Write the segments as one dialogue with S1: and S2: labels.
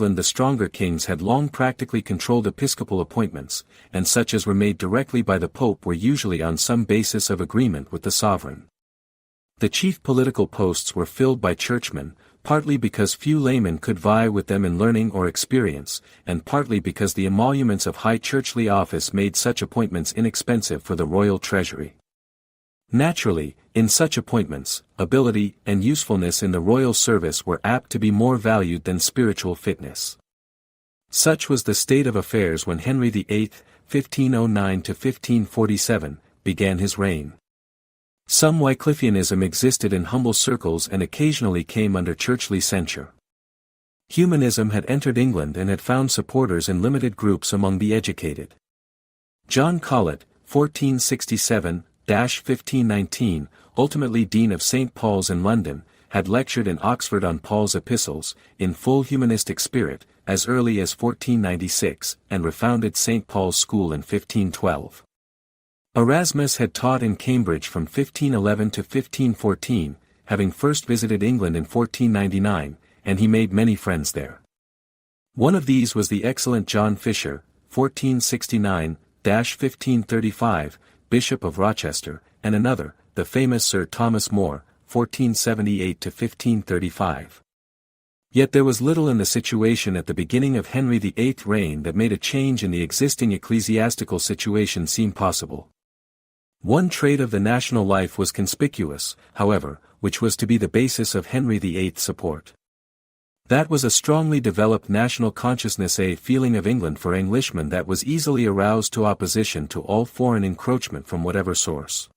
S1: England the stronger kings had long practically controlled episcopal appointments, and such as were made directly by the Pope were usually on some basis of agreement with the sovereign. The chief political posts were filled by churchmen, partly because few laymen could vie with them in learning or experience, and partly because the emoluments of high churchly office made such appointments inexpensive for the royal treasury. Naturally, in such appointments, ability and usefulness in the royal service were apt to be more valued than spiritual fitness. Such was the state of affairs when Henry VIII, 1509–1547, began his reign. Some Wycliffianism existed in humble circles and occasionally came under churchly censure. Humanism had entered England and had found supporters in limited groups among the educated. John Colet, 1467–1519, ultimately Dean of St. Paul's in London, had lectured in Oxford on Paul's epistles, in full humanistic spirit, as early as 1496, and refounded St. Paul's School in 1512. Erasmus had taught in Cambridge from 1511 to 1514, having first visited England in 1499, and he made many friends there. One of these was the excellent John Fisher, 1469–1535, Bishop of Rochester, and another, the famous Sir Thomas More, 1478–1535. Yet there was little in the situation at the beginning of Henry VIII's reign that made a change in the existing ecclesiastical situation seem possible. One trait of the national life was conspicuous, however, which was to be the basis of Henry VIII's support. That was a strongly developed national consciousness, a feeling of England for Englishmen that was easily aroused to opposition to all foreign encroachment from whatever source.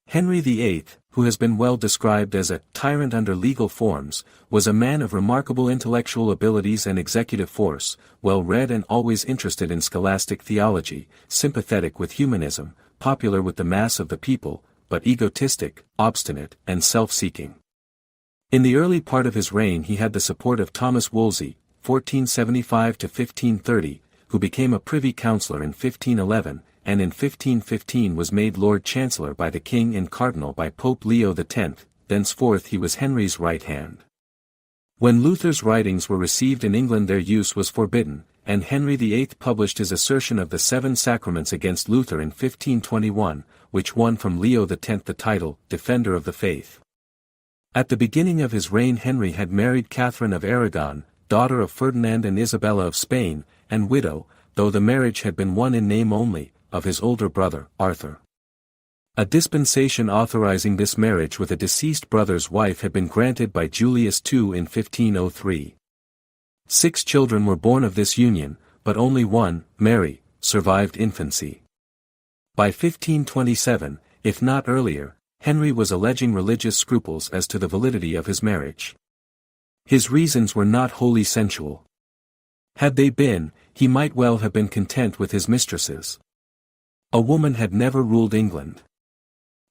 S1: Henry VIII, who has been well described as a tyrant under legal forms, was a man of remarkable intellectual abilities and executive force, well read and always interested in scholastic theology, sympathetic with humanism, popular with the mass of the people, but egotistic, obstinate, and self-seeking. In the early part of his reign he had the support of Thomas Wolsey, 1475–1530, who became a privy councillor in 1511, and in 1515 was made Lord Chancellor by the King and Cardinal by Pope Leo X, thenceforth he was Henry's right hand. When Luther's writings were received in England their use was forbidden, and Henry VIII published his assertion of the Seven Sacraments against Luther in 1521, which won from Leo X the title, Defender of the Faith. At the beginning of his reign Henry had married Catherine of Aragon, daughter of Ferdinand and Isabella of Spain, and widow, though the marriage had been one in name only, of his older brother, Arthur. A dispensation authorizing this marriage with a deceased brother's wife had been granted by Julius II in 1503. 6 children were born of this union, but only one, Mary, survived infancy. By 1527, if not earlier, Henry was alleging religious scruples as to the validity of his marriage. His reasons were not wholly sensual. Had they been, he might well have been content with his mistresses. A woman had never ruled England.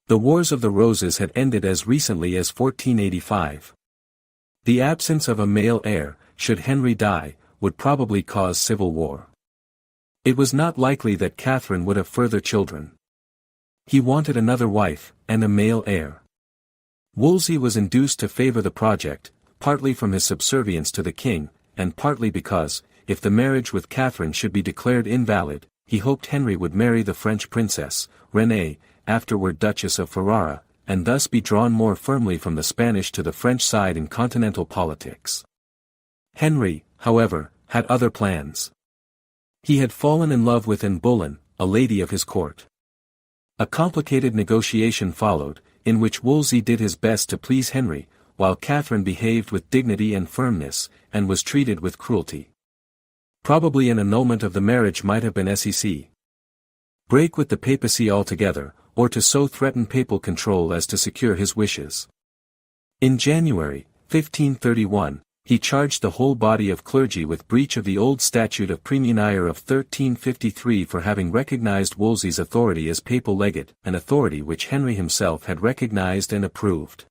S1: The Wars of the Roses had ended as recently as 1485. The absence of a male heir, should Henry die, would probably cause civil war. It was not likely that Catherine would have further children. He wanted another wife, and a male heir. Wolsey was induced to favor the project, partly from his subservience to the king, and partly because, if the marriage with Catherine should be declared invalid, he hoped Henry would marry the French princess, Renée, afterward Duchess of Ferrara, and thus be drawn more firmly from the Spanish to the French side in continental politics. Henry, however, had other plans. He had fallen in love with Anne Boleyn, a lady of his court. A complicated negotiation followed, in which Wolsey did his best to please Henry, while Catherine behaved with dignity and firmness, and was treated with cruelty. Probably an annulment of the marriage might have been sec. Break with the papacy altogether, or to so threaten papal control as to secure his wishes. In January, 1531, he charged the whole body of clergy with breach of the old statute of Praemunire of 1353 for having recognized Wolsey's authority as papal legate, an authority which Henry himself had recognized and approved.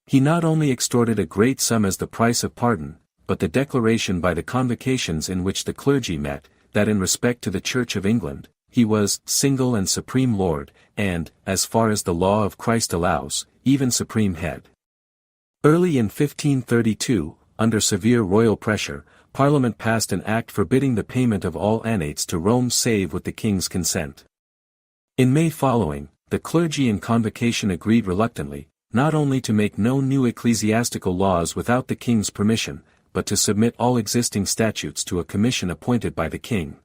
S1: He not only extorted a great sum as the price of pardon, but the declaration by the convocations in which the clergy met, that in respect to the Church of England, he was single and supreme Lord, and, as far as the law of Christ allows, even supreme head. Early in 1532, under severe royal pressure, Parliament passed an act forbidding the payment of all annates to Rome save with the king's consent. In May following, the clergy in convocation agreed reluctantly, not only to make no new ecclesiastical laws without the king's permission, but to submit all existing statutes to a commission appointed by the king.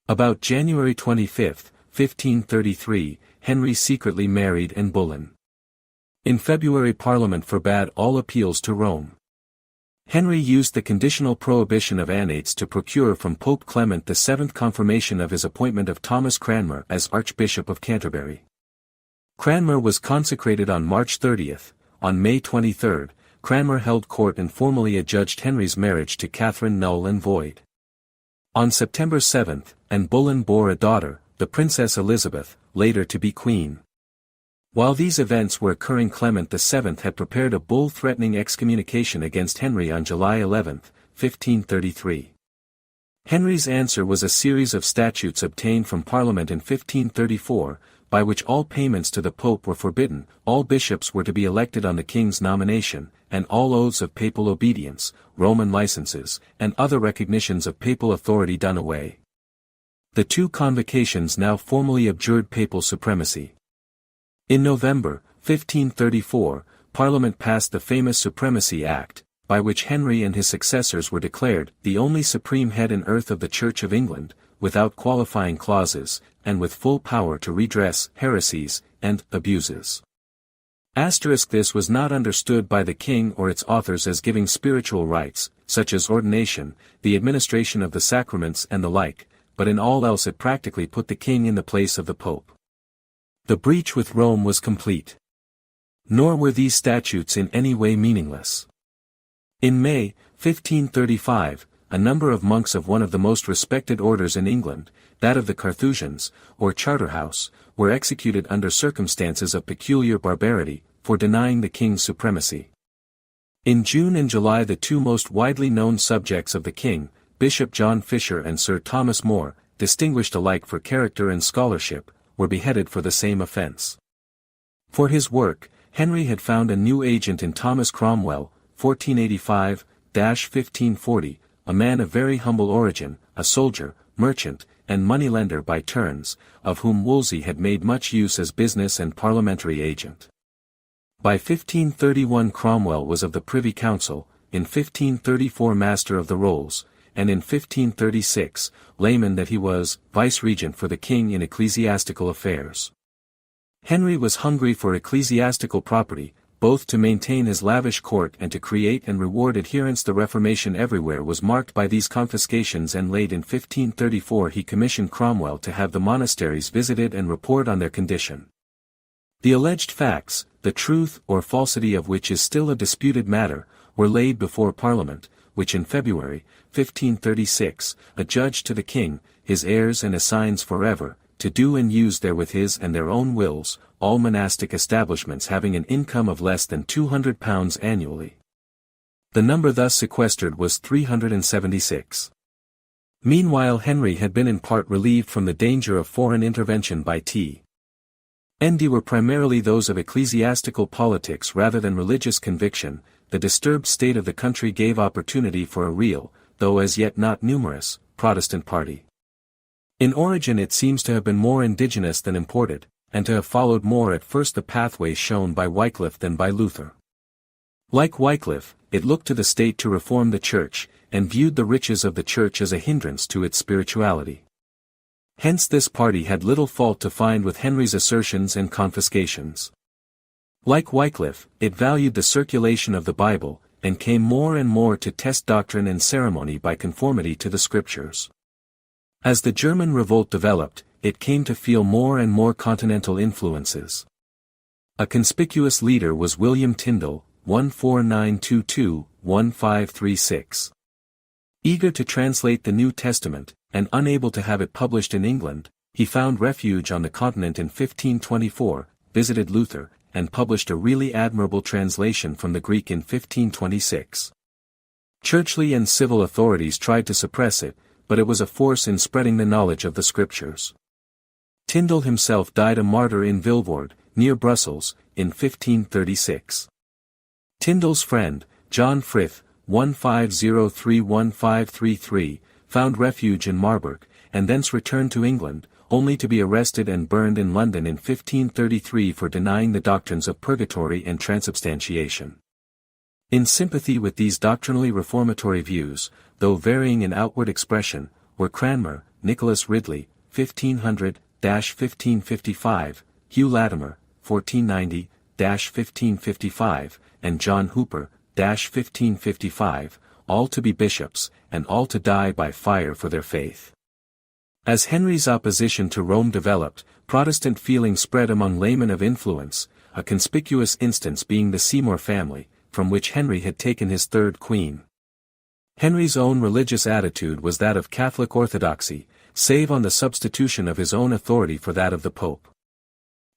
S1: About January 25, 1533, Henry secretly married Anne Boleyn. In February Parliament forbade all appeals to Rome. Henry used the conditional prohibition of annates to procure from Pope Clement VII confirmation of his appointment of Thomas Cranmer as Archbishop of Canterbury. Cranmer was consecrated on March 30. On May 23, Cranmer held court and formally adjudged Henry's marriage to Catherine null and void. On September 7, Anne Boleyn bore a daughter, the Princess Elizabeth, later to be queen. While these events were occurring, Clement VII had prepared a bull threatening excommunication against Henry on July 11, 1533. Henry's answer was a series of statutes obtained from Parliament in 1534, by which all payments to the Pope were forbidden, all bishops were to be elected on the king's nomination, and all oaths of papal obedience, Roman licenses, and other recognitions of papal authority done away. The two convocations now formally abjured papal supremacy. In November, 1534, Parliament passed the famous Supremacy Act, by which Henry and his successors were declared the only supreme head in earth of the Church of England, without qualifying clauses, and with full power to redress heresies and abuses. This was not understood by the king or its authors as giving spiritual rights, such as ordination, the administration of the sacraments and the like, but in all else it practically put the king in the place of the pope. The breach with Rome was complete. Nor were these statutes in any way meaningless. In May, 1535, a number of monks of one of the most respected orders in England, that of the Carthusians, or Charterhouse, were executed under circumstances of peculiar barbarity, for denying the king's supremacy. In June and July the two most widely known subjects of the king, Bishop John Fisher and Sir Thomas More, distinguished alike for character and scholarship, were beheaded for the same offence. For his work, Henry had found a new agent in Thomas Cromwell, 1485-1540, a man of very humble origin, a soldier, merchant, and moneylender by turns, of whom Wolsey had made much use as business and parliamentary agent. By 1531 Cromwell was of the Privy Council, in 1534 Master of the Rolls, and in 1536, layman that he was, vice-regent for the king in ecclesiastical affairs. Henry was hungry for ecclesiastical property, both to maintain his lavish court and to create and reward adherents. The Reformation everywhere was marked by these confiscations, and late in 1534 he commissioned Cromwell to have the monasteries visited and report on their condition. The alleged facts, the truth or falsity of which is still a disputed matter, were laid before Parliament, which in February, 1536, adjudged to the king, his heirs and assigns forever, to do and use therewith his and their own wills, all monastic establishments having an income of less than £200 annually. The number thus sequestered was 376. Meanwhile Henry had been in part relieved from the danger of foreign intervention by T. N.D. were primarily those of ecclesiastical politics rather than religious conviction. The disturbed state of the country gave opportunity for a real, though as yet not numerous, Protestant party. In origin it seems to have been more indigenous than imported, and to have followed more at first the pathway shown by Wycliffe than by Luther. Like Wycliffe, it looked to the state to reform the church, and viewed the riches of the church as a hindrance to its spirituality. Hence this party had little fault to find with Henry's assertions and confiscations. Like Wycliffe, it valued the circulation of the Bible, and came more and more to test doctrine and ceremony by conformity to the Scriptures. As the German revolt developed, it came to feel more and more continental influences. A conspicuous leader was William Tyndale, 14922-1536. Eager to translate the New Testament, and unable to have it published in England, he found refuge on the continent in 1524, visited Luther, and published a really admirable translation from the Greek in 1526. Churchly and civil authorities tried to suppress it, but it was a force in spreading the knowledge of the Scriptures. Tyndale himself died a martyr in Vilvoorde, near Brussels, in 1536. Tyndale's friend, John Frith, 1503-1533, found refuge in Marburg, and thence returned to England, only to be arrested and burned in London in 1533 for denying the doctrines of purgatory and transubstantiation. In sympathy with these doctrinally reformatory views, though varying in outward expression, were Cranmer, Nicholas Ridley, 1500-1555, Hugh Latimer, 1490-1555, and John Hooper, 1555, all to be bishops, and all to die by fire for their faith. As Henry's opposition to Rome developed, Protestant feeling spread among laymen of influence, a conspicuous instance being the Seymour family, from which Henry had taken his third queen. Henry's own religious attitude was that of Catholic orthodoxy, save on the substitution of his own authority for that of the Pope.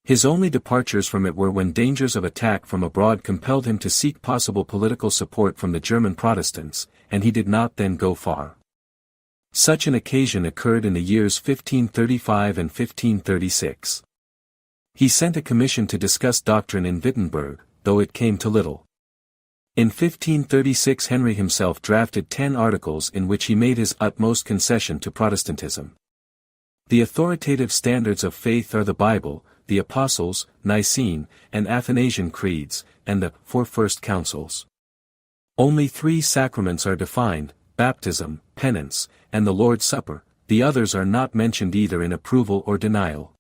S1: His only departures from it were when dangers of attack from abroad compelled him to seek possible political support from the German Protestants, and he did not then go far. Such an occasion occurred in the years 1535 and 1536. He sent a commission to discuss doctrine in Wittenberg, though it came to little. In 1536 Henry himself drafted 10 articles in which he made his utmost concession to Protestantism. The authoritative standards of faith are the Bible, the Apostles', Nicene, and Athanasian creeds, and the 4 First Councils. Only 3 sacraments are defined, baptism, penance, and the Lord's Supper, the others are not mentioned either in approval or denial.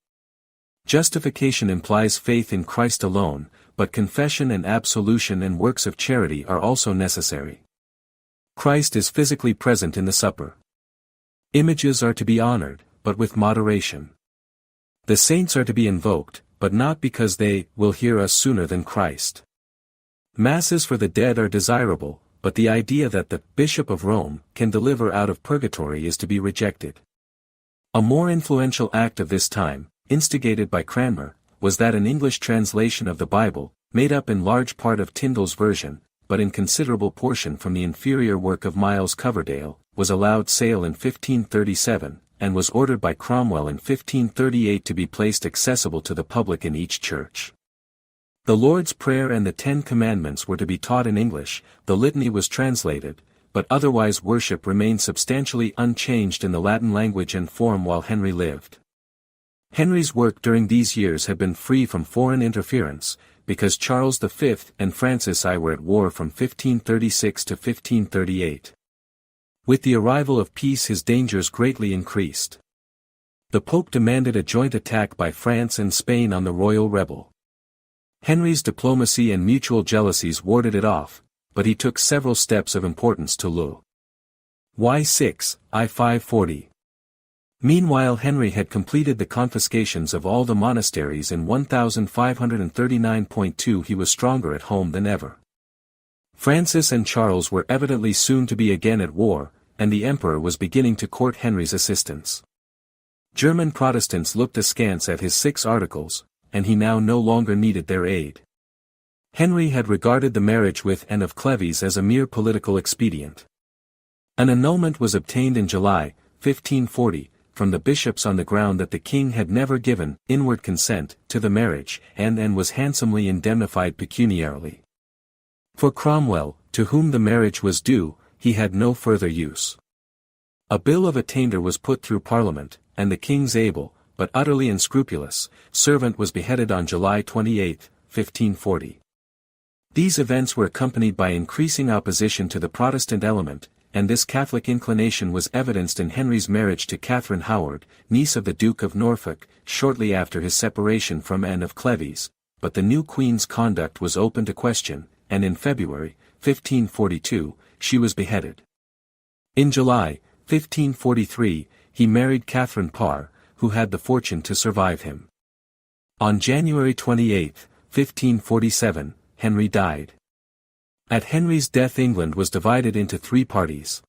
S1: Justification implies faith in Christ alone, but confession and absolution and works of charity are also necessary. Christ is physically present in the supper. Images are to be honored, but with moderation. The saints are to be invoked, but not because they will hear us sooner than Christ. Masses for the dead are desirable, but the idea that the Bishop of Rome can deliver out of purgatory is to be rejected. A more influential act of this time, instigated by Cranmer, was that an English translation of the Bible, made up in large part of Tyndale's version, but in considerable portion from the inferior work of Miles Coverdale, was allowed sale in 1537, and was ordered by Cromwell in 1538 to be placed accessible to the public in each church. The Lord's Prayer and the 10 Commandments were to be taught in English, the Litany was translated, but otherwise worship remained substantially unchanged in the Latin language and form while Henry lived. Henry's work during these years had been free from foreign interference, because Charles V and Francis I were at war from 1536 to 1538. With the arrival of peace his dangers greatly increased. The Pope demanded a joint attack by France and Spain on the royal rebel. Henry's diplomacy and mutual jealousies warded it off, but he took several steps of importance to Louis. Y6, I-540. Meanwhile Henry had completed the confiscations of all the monasteries in 1539.2. He was stronger at home than ever. Francis and Charles were evidently soon to be again at war, and the Emperor was beginning to court Henry's assistance. German Protestants looked askance at his 6 articles, and he now no longer needed their aid. Henry had regarded the marriage with Anne of Cleves as a mere political expedient. An annulment was obtained in July, 1540, from the bishops on the ground that the king had never given inward consent to the marriage, and Anne was handsomely indemnified pecuniarily. For Cromwell, to whom the marriage was due, he had no further use. A bill of attainder was put through Parliament, and the king's able, but utterly unscrupulous, servant was beheaded on July 28, 1540. These events were accompanied by increasing opposition to the Protestant element, and this Catholic inclination was evidenced in Henry's marriage to Catherine Howard, niece of the Duke of Norfolk, shortly after his separation from Anne of Cleves, but the new queen's conduct was open to question, and in February, 1542, she was beheaded. In July, 1543, he married Catherine Parr, who had the fortune to survive him. On January 28, 1547, Henry died. At Henry's death England was divided into 3 parties.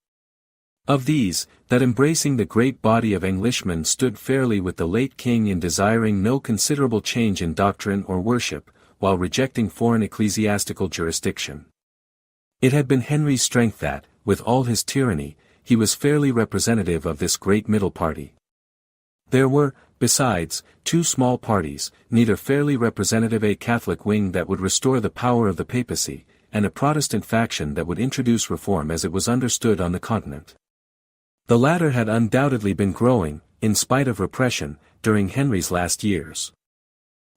S1: Of these, that embracing the great body of Englishmen stood fairly with the late king in desiring no considerable change in doctrine or worship, while rejecting foreign ecclesiastical jurisdiction. It had been Henry's strength that, with all his tyranny, he was fairly representative of this great middle party. There were, besides, 2 small parties, neither fairly representative a Catholic wing that would restore the power of the papacy, and a Protestant faction that would introduce reform as it was understood on the continent. The latter had undoubtedly been growing, in spite of repression, during Henry's last years.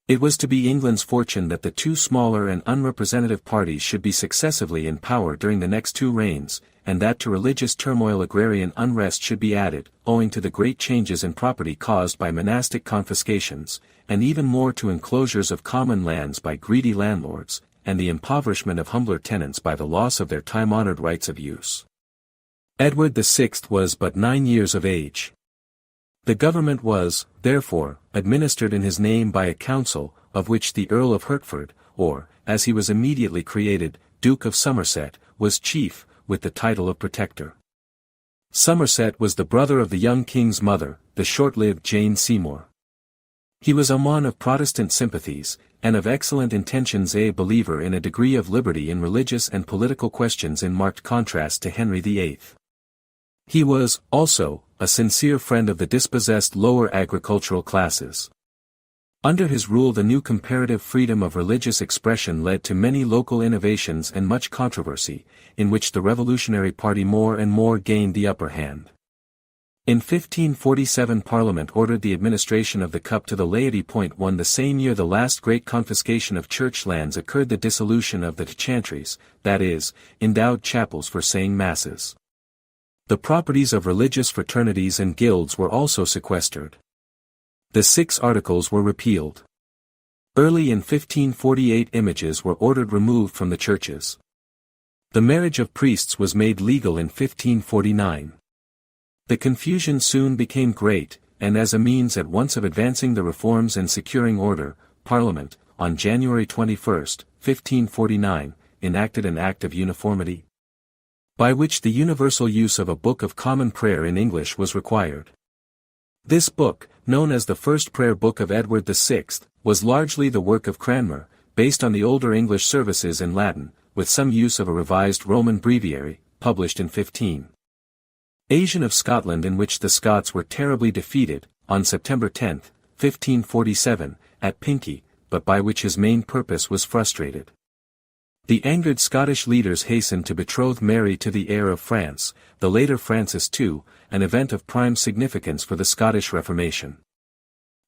S1: It was to be England's fortune that the two smaller and unrepresentative parties should be successively in power during the next two reigns, and that to religious turmoil agrarian unrest should be added, owing to the great changes in property caused by monastic confiscations, and even more to enclosures of common lands by greedy landlords, and the impoverishment of humbler tenants by the loss of their time-honored rights of use. Edward VI was but 9 years of age. The government was, therefore, administered in his name by a council, of which the Earl of Hertford, or, as he was immediately created, Duke of Somerset, was chief, with the title of Protector. Somerset was the brother of the young king's mother, the short-lived Jane Seymour. He was a man of Protestant sympathies, and of excellent intentions, a believer in a degree of liberty in religious and political questions in marked contrast to Henry VIII. He was, also, a sincere friend of the dispossessed lower agricultural classes. Under his rule the new comparative freedom of religious expression led to many local innovations and much controversy, in which the Revolutionary Party more and more gained the upper hand. In 1547 Parliament ordered the administration of the cup to the laity. 1 The same year the last great confiscation of church lands occurred, the dissolution of the chantries, that is, endowed chapels for saying masses. The properties of religious fraternities and guilds were also sequestered. The 6 Articles were repealed. Early in 1548 images were ordered removed from the churches. The marriage of priests was made legal in 1549. The confusion soon became great, and as a means at once of advancing the reforms and securing order, Parliament, on January 21, 1549, enacted an Act of Uniformity, by which the universal use of a Book of Common Prayer in English was required. This book, known as the First Prayer Book of Edward VI, was largely the work of Cranmer, based on the older English services in Latin, with some use of a revised Roman breviary, published in 15. Asian of Scotland, in which the Scots were terribly defeated, on September 10, 1547, at Pinkie, but by which his main purpose was frustrated. The angered Scottish leaders hastened to betroth Mary to the heir of France, the later Francis II, an event of prime significance for the Scottish Reformation.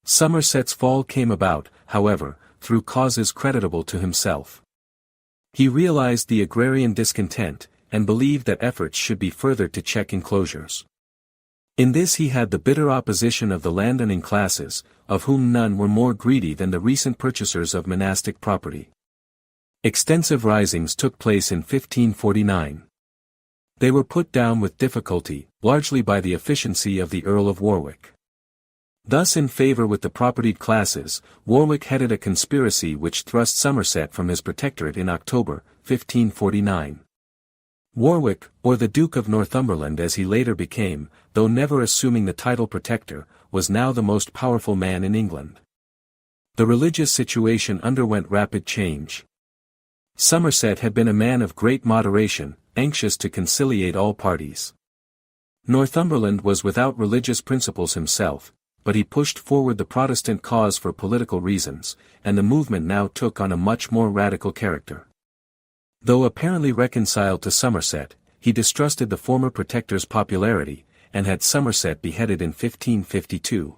S1: Somerset's fall came about, however, through causes creditable to himself. He realized the agrarian discontent, and believed that efforts should be furthered to check enclosures. In this he had the bitter opposition of the landowning classes, of whom none were more greedy than the recent purchasers of monastic property. Extensive risings took place in 1549. They were put down with difficulty, largely by the efficiency of the Earl of Warwick. Thus in favour with the propertied classes, Warwick headed a conspiracy which thrust Somerset from his protectorate in October, 1549. Warwick, or the Duke of Northumberland as he later became, though never assuming the title Protector, was now the most powerful man in England. The religious situation underwent rapid change. Somerset had been a man of great moderation, anxious to conciliate all parties. Northumberland was without religious principles himself, but he pushed forward the Protestant cause for political reasons, and the movement now took on a much more radical character. Though apparently reconciled to Somerset, he distrusted the former Protector's popularity, and had Somerset beheaded in 1552.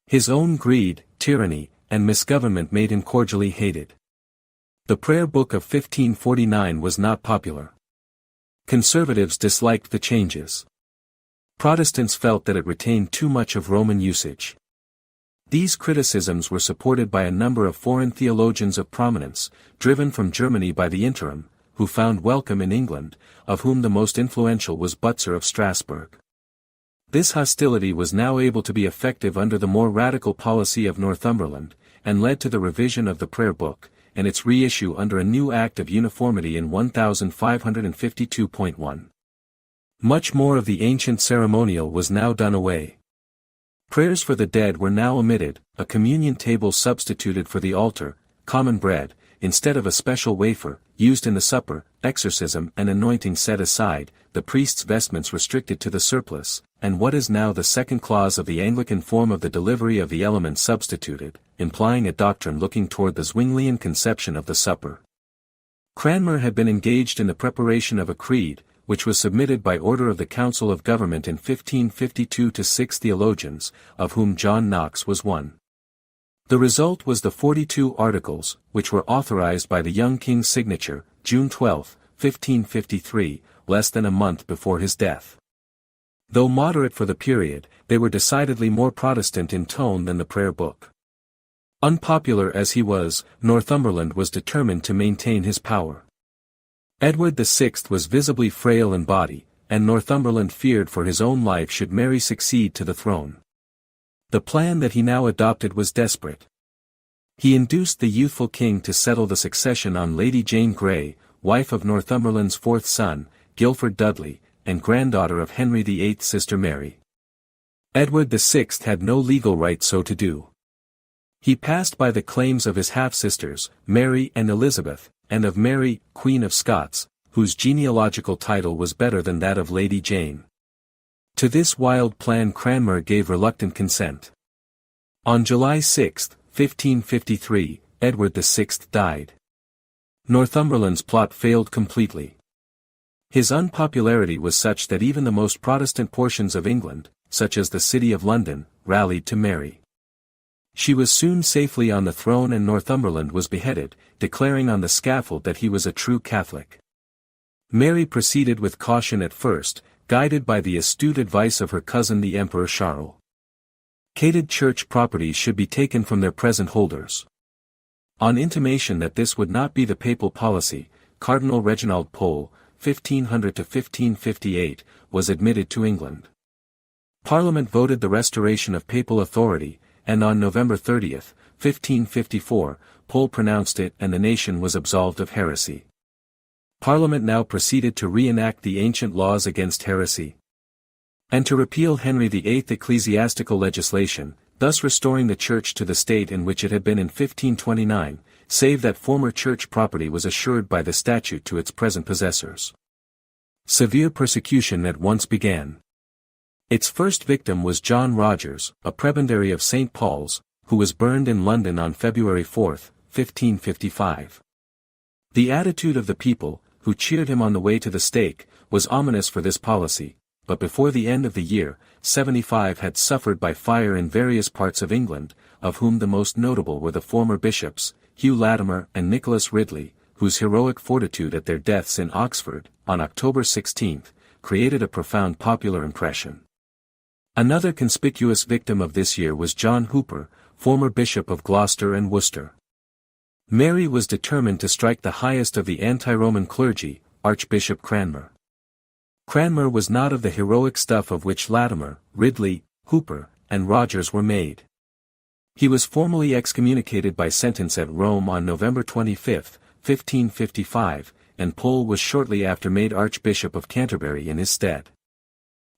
S1: His own greed, tyranny, and misgovernment made him cordially hated. The Prayer Book of 1549 was not popular. Conservatives disliked the changes. Protestants felt that it retained too much of Roman usage. These criticisms were supported by a number of foreign theologians of prominence, driven from Germany by the interim, who found welcome in England, of whom the most influential was Butzer of Strasbourg. This hostility was now able to be effective under the more radical policy of Northumberland, and led to the revision of the Prayer Book, and its reissue under a new Act of Uniformity in 1552.1. Much more of the ancient ceremonial was now done away. Prayers for the dead were now omitted, a communion table substituted for the altar, common bread, instead of a special wafer, used in the supper, exorcism and anointing set aside, the priest's vestments restricted to the surplice, and what is now the second clause of the Anglican form of the delivery of the elements substituted, implying a doctrine looking toward the Zwinglian conception of the supper. Cranmer had been engaged in the preparation of a creed, which was submitted by order of the Council of Government in 1552 to 6 theologians, of whom John Knox was one. The result was the 42 Articles, which were authorized by the young king's signature, June 12, 1553, less than a month before his death. Though moderate for the period, they were decidedly more Protestant in tone than the Prayer Book. Unpopular as he was, Northumberland was determined to maintain his power. Edward VI was visibly frail in body, and Northumberland feared for his own life should Mary succeed to the throne. The plan that he now adopted was desperate. He induced the youthful king to settle the succession on Lady Jane Grey, wife of Northumberland's fourth son, Guilford Dudley, and granddaughter of Henry VIII's sister Mary. Edward VI had no legal right so to do. He passed by the claims of his half-sisters, Mary and Elizabeth, and of Mary, Queen of Scots, whose genealogical title was better than that of Lady Jane. To this wild plan Cranmer gave reluctant consent. On July 6, 1553, Edward VI died. Northumberland's plot failed completely. His unpopularity was such that even the most Protestant portions of England, such as the City of London, rallied to Mary. She was soon safely on the throne and Northumberland was beheaded, declaring on the scaffold that he was a true Catholic. Mary proceeded with caution at first, guided by the astute advice of her cousin the Emperor Charles. Cated church properties should be taken from their present holders. On intimation that this would not be the papal policy, Cardinal Reginald Pole, 1500 to 1558, was admitted to England. Parliament voted the restoration of papal authority, and on November 30, 1554, Pole pronounced it and the nation was absolved of heresy. Parliament now proceeded to reenact the ancient laws against heresy, and to repeal Henry VIII ecclesiastical legislation, thus restoring the Church to the state in which it had been in 1529, save that former church property was assured by the statute to its present possessors. Severe persecution at once began. Its first victim was John Rogers, a prebendary of St. Paul's, who was burned in London on February 4, 1555. The attitude of the people, who cheered him on the way to the stake, was ominous for this policy, but before the end of the year, 75 had suffered by fire in various parts of England, of whom the most notable were the former bishops, Hugh Latimer and Nicholas Ridley, whose heroic fortitude at their deaths in Oxford, on October 16, created a profound popular impression. Another conspicuous victim of this year was John Hooper, former Bishop of Gloucester and Worcester. Mary was determined to strike the highest of the anti-Roman clergy, Archbishop Cranmer. Cranmer was not of the heroic stuff of which Latimer, Ridley, Hooper, and Rogers were made. He was formally excommunicated by sentence at Rome on November 25, 1555, and Pole was shortly after made Archbishop of Canterbury in his stead.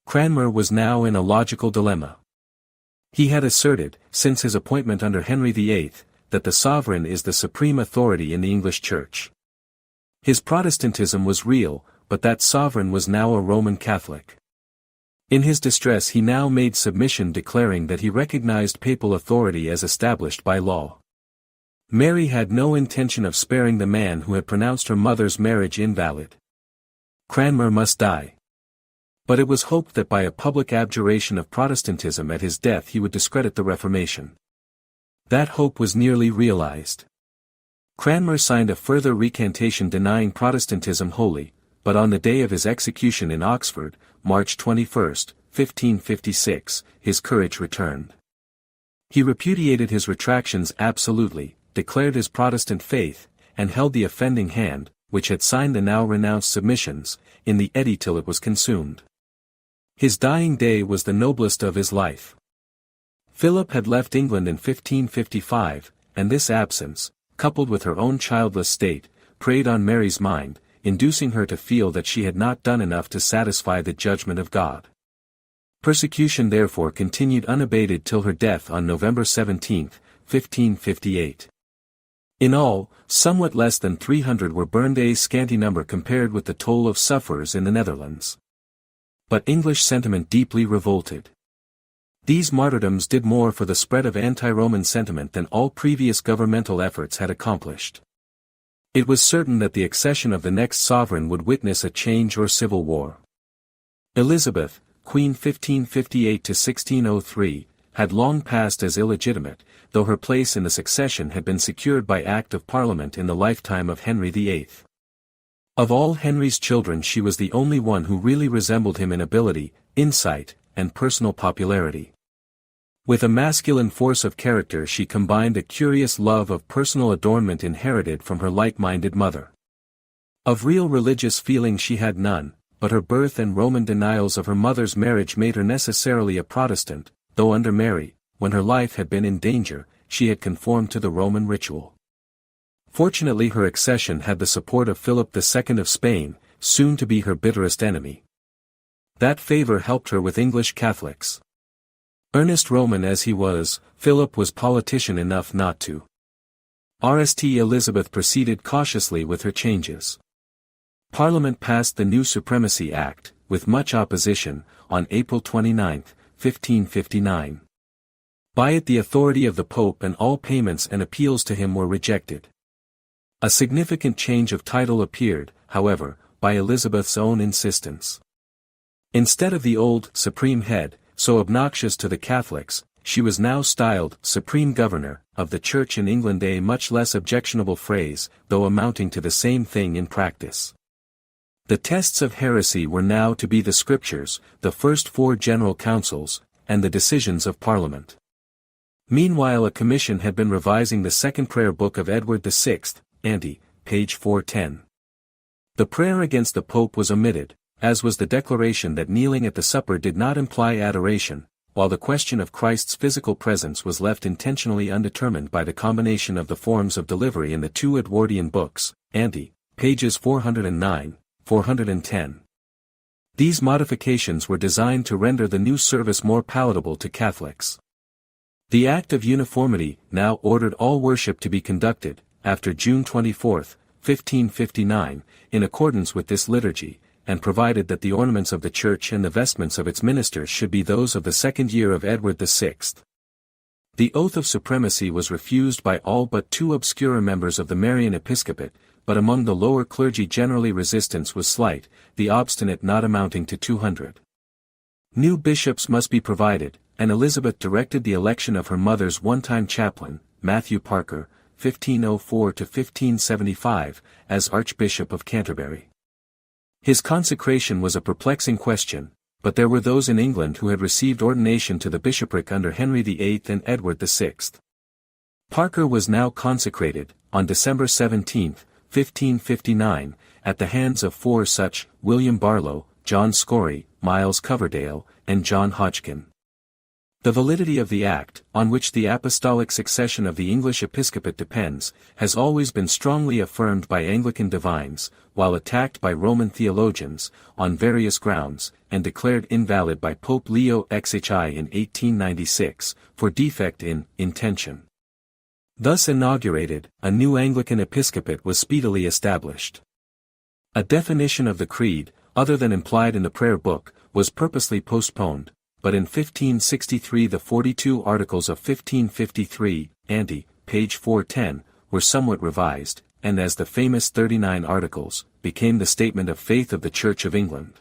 S1: Cranmer was now in a logical dilemma. He had asserted, since his appointment under Henry VIII, that the sovereign is the supreme authority in the English Church. His Protestantism was real, but that sovereign was now a Roman Catholic. In his distress he now made submission, declaring that he recognized papal authority as established by law. Mary had no intention of sparing the man who had pronounced her mother's marriage invalid. Cranmer must die. But it was hoped that by a public abjuration of Protestantism at his death he would discredit the Reformation. That hope was nearly realized. Cranmer signed a further recantation denying Protestantism wholly, but on the day of his execution in Oxford, March 21, 1556, his courage returned. He repudiated his retractions absolutely, declared his Protestant faith, and held the offending hand, which had signed the now renounced submissions, in the eddy till it was consumed. His dying day was the noblest of his life. Philip had left England in 1555, and this absence, coupled with her own childless state, preyed on Mary's mind, inducing her to feel that she had not done enough to satisfy the judgment of God. Persecution therefore continued unabated till her death on November 17, 1558. In all, somewhat less than 300 were burned, a scanty number compared with the toll of sufferers in the Netherlands. But English sentiment deeply revolted. These martyrdoms did more for the spread of anti-Roman sentiment than all previous governmental efforts had accomplished. It was certain that the accession of the next sovereign would witness a change or civil war. Elizabeth, Queen 1558–1603, had long passed as illegitimate, though her place in the succession had been secured by Act of Parliament in the lifetime of Henry VIII. Of all Henry's children she was the only one who really resembled him in ability, insight, and personal popularity. With a masculine force of character she combined a curious love of personal adornment inherited from her like-minded mother. Of real religious feeling she had none, but her birth and Roman denials of her mother's marriage made her necessarily a Protestant, though under Mary, when her life had been in danger, she had conformed to the Roman ritual. Fortunately her accession had the support of Philip II of Spain, soon to be her bitterest enemy. That favor helped her with English Catholics. Earnest Roman as he was, Philip was politician enough not to. Elizabeth proceeded cautiously with her changes. Parliament passed the new Supremacy Act, with much opposition, on April 29, 1559. By it the authority of the Pope and all payments and appeals to him were rejected. A significant change of title appeared, however, by Elizabeth's own insistence. Instead of the old Supreme Head, so obnoxious to the Catholics, she was now styled Supreme Governor of the Church in England, a much less objectionable phrase, though amounting to the same thing in practice. The tests of heresy were now to be the Scriptures, the first 4 general councils, and the decisions of Parliament. Meanwhile a commission had been revising the second prayer book of Edward VI, ante, page 410. The prayer against the Pope was omitted, as was the declaration that kneeling at the supper did not imply adoration, while the question of Christ's physical presence was left intentionally undetermined by the combination of the forms of delivery in the 2 Edwardian books, ante, pages 409, 410. These modifications were designed to render the new service more palatable to Catholics. The Act of Uniformity now ordered all worship to be conducted, after June 24, 1559, in accordance with this liturgy, and provided that the ornaments of the Church and the vestments of its ministers should be those of the second year of Edward VI. The oath of supremacy was refused by all but 2 obscure members of the Marian episcopate, but among the lower clergy generally resistance was slight, the obstinate not amounting to 200. New bishops must be provided, and Elizabeth directed the election of her mother's one-time chaplain, Matthew Parker, 1504–1575, as Archbishop of Canterbury. His consecration was a perplexing question, but there were those in England who had received ordination to the bishopric under Henry VIII and Edward VI. Parker was now consecrated, on December 17, 1559, at the hands of 4 such, William Barlow, John Scory, Miles Coverdale, and John Hodgkin. The validity of the Act, on which the apostolic succession of the English episcopate depends, has always been strongly affirmed by Anglican divines, while attacked by Roman theologians, on various grounds, and declared invalid by Pope Leo XI in 1896, for defect in intention. Thus inaugurated, a new Anglican episcopate was speedily established. A definition of the Creed, other than implied in the prayer book, was purposely postponed, but in 1563 the 42 Articles of 1553, ante, page 410, were somewhat revised, and as the famous 39 Articles, became the statement of faith of the Church of England.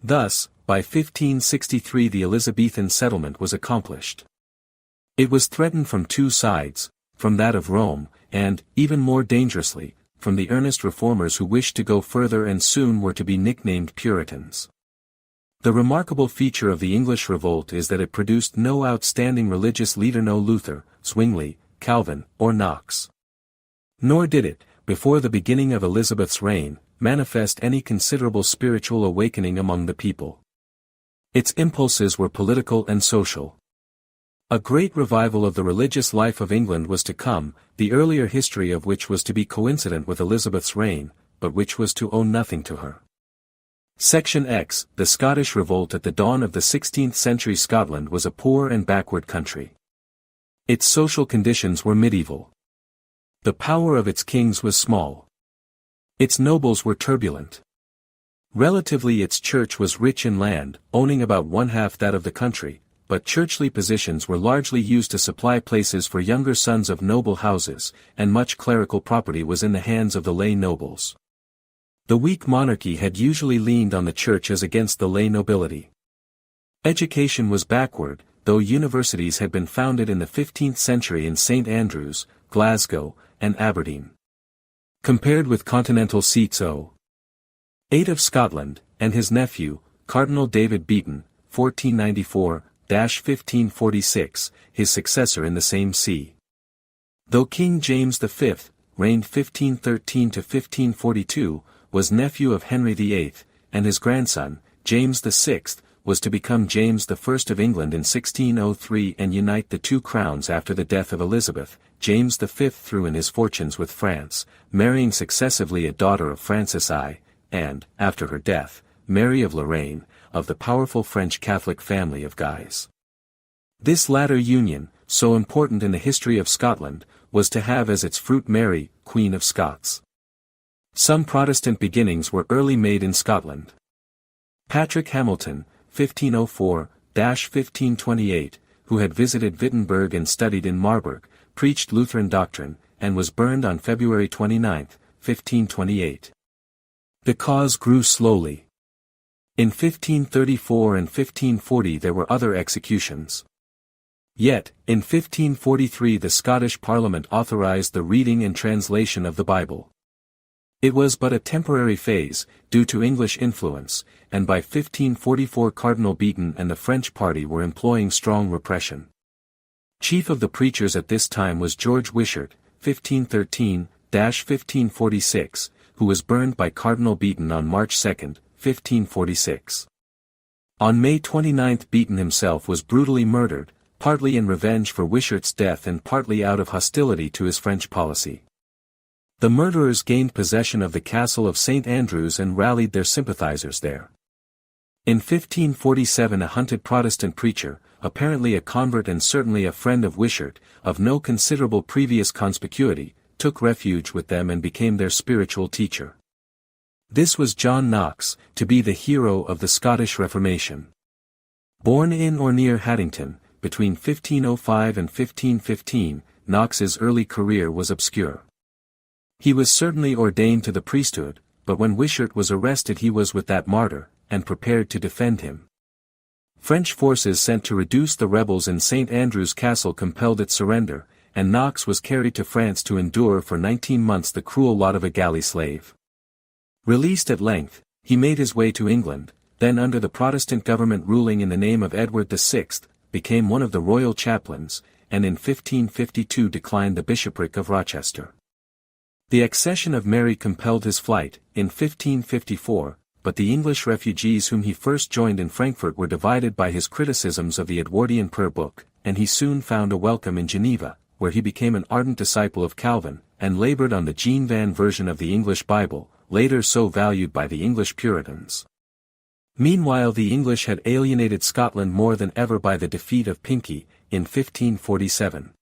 S1: Thus, by 1563 the Elizabethan settlement was accomplished. It was threatened from 2 sides, from that of Rome, and, even more dangerously, from the earnest reformers who wished to go further and soon were to be nicknamed Puritans. The remarkable feature of the English revolt is that it produced no outstanding religious leader, no Luther, Zwingli, Calvin, or Knox. Nor did it, before the beginning of Elizabeth's reign, manifest any considerable spiritual awakening among the people. Its impulses were political and social. A great revival of the religious life of England was to come, the earlier history of which was to be coincident with Elizabeth's reign, but which was to owe nothing to her. Section X, the Scottish Revolt. At the dawn of the 16th century Scotland was a poor and backward country. Its social conditions were medieval. The power of its kings was small. Its nobles were turbulent. Relatively its church was rich in land, owning about 1/2 that of the country, but churchly positions were largely used to supply places for younger sons of noble houses, and much clerical property was in the hands of the lay nobles. The weak monarchy had usually leaned on the church as against the lay nobility. Education was backward, though universities had been founded in the 15th century in St Andrews, Glasgow, and Aberdeen. Compared with continental seats o. 8 of Scotland, and his nephew, Cardinal David Beaton, 1494–1546, his successor in the same see. Though King James V, reigned 1513–1542, was nephew of Henry VIII, and his grandson, James VI, was to become James I of England in 1603 and unite the two crowns after the death of Elizabeth, James V threw in his fortunes with France, marrying successively a daughter of Francis I, and, after her death, Mary of Lorraine, of the powerful French Catholic family of Guise. This latter union, so important in the history of Scotland, was to have as its fruit Mary, Queen of Scots. Some Protestant beginnings were early made in Scotland. Patrick Hamilton, 1504–1528, who had visited Wittenberg and studied in Marburg, preached Lutheran doctrine, and was burned on February 29, 1528. The cause grew slowly. In 1534 and 1540 there were other executions. Yet, in 1543 the Scottish Parliament authorized the reading and translation of the Bible. It was but a temporary phase, due to English influence, and by 1544 Cardinal Beaton and the French party were employing strong repression. Chief of the preachers at this time was George Wishart, 1513–1546, who was burned by Cardinal Beaton on March 2, 1546. On May 29 Beaton himself was brutally murdered, partly in revenge for Wishart's death and partly out of hostility to his French policy. The murderers gained possession of the castle of St Andrews and rallied their sympathizers there. In 1547 a hunted Protestant preacher, apparently a convert and certainly a friend of Wishart, of no considerable previous conspicuity, took refuge with them and became their spiritual teacher. This was John Knox, to be the hero of the Scottish Reformation. Born in or near Haddington, between 1505 and 1515, Knox's early career was obscure. He was certainly ordained to the priesthood, but when Wishart was arrested he was with that martyr, and prepared to defend him. French forces sent to reduce the rebels in St Andrews Castle compelled its surrender, and Knox was carried to France to endure for 19 months the cruel lot of a galley slave. Released at length, he made his way to England, then under the Protestant government ruling in the name of Edward VI, became one of the royal chaplains, and in 1552 declined the bishopric of Rochester. The accession of Mary compelled his flight, in 1554, but the English refugees whom he first joined in Frankfurt were divided by his criticisms of the Edwardian prayer book, and he soon found a welcome in Geneva, where he became an ardent disciple of Calvin, and labored on the Jean Van version of the English Bible, later so valued by the English Puritans. Meanwhile the English had alienated Scotland more than ever by the defeat of Pinkie, in 1547.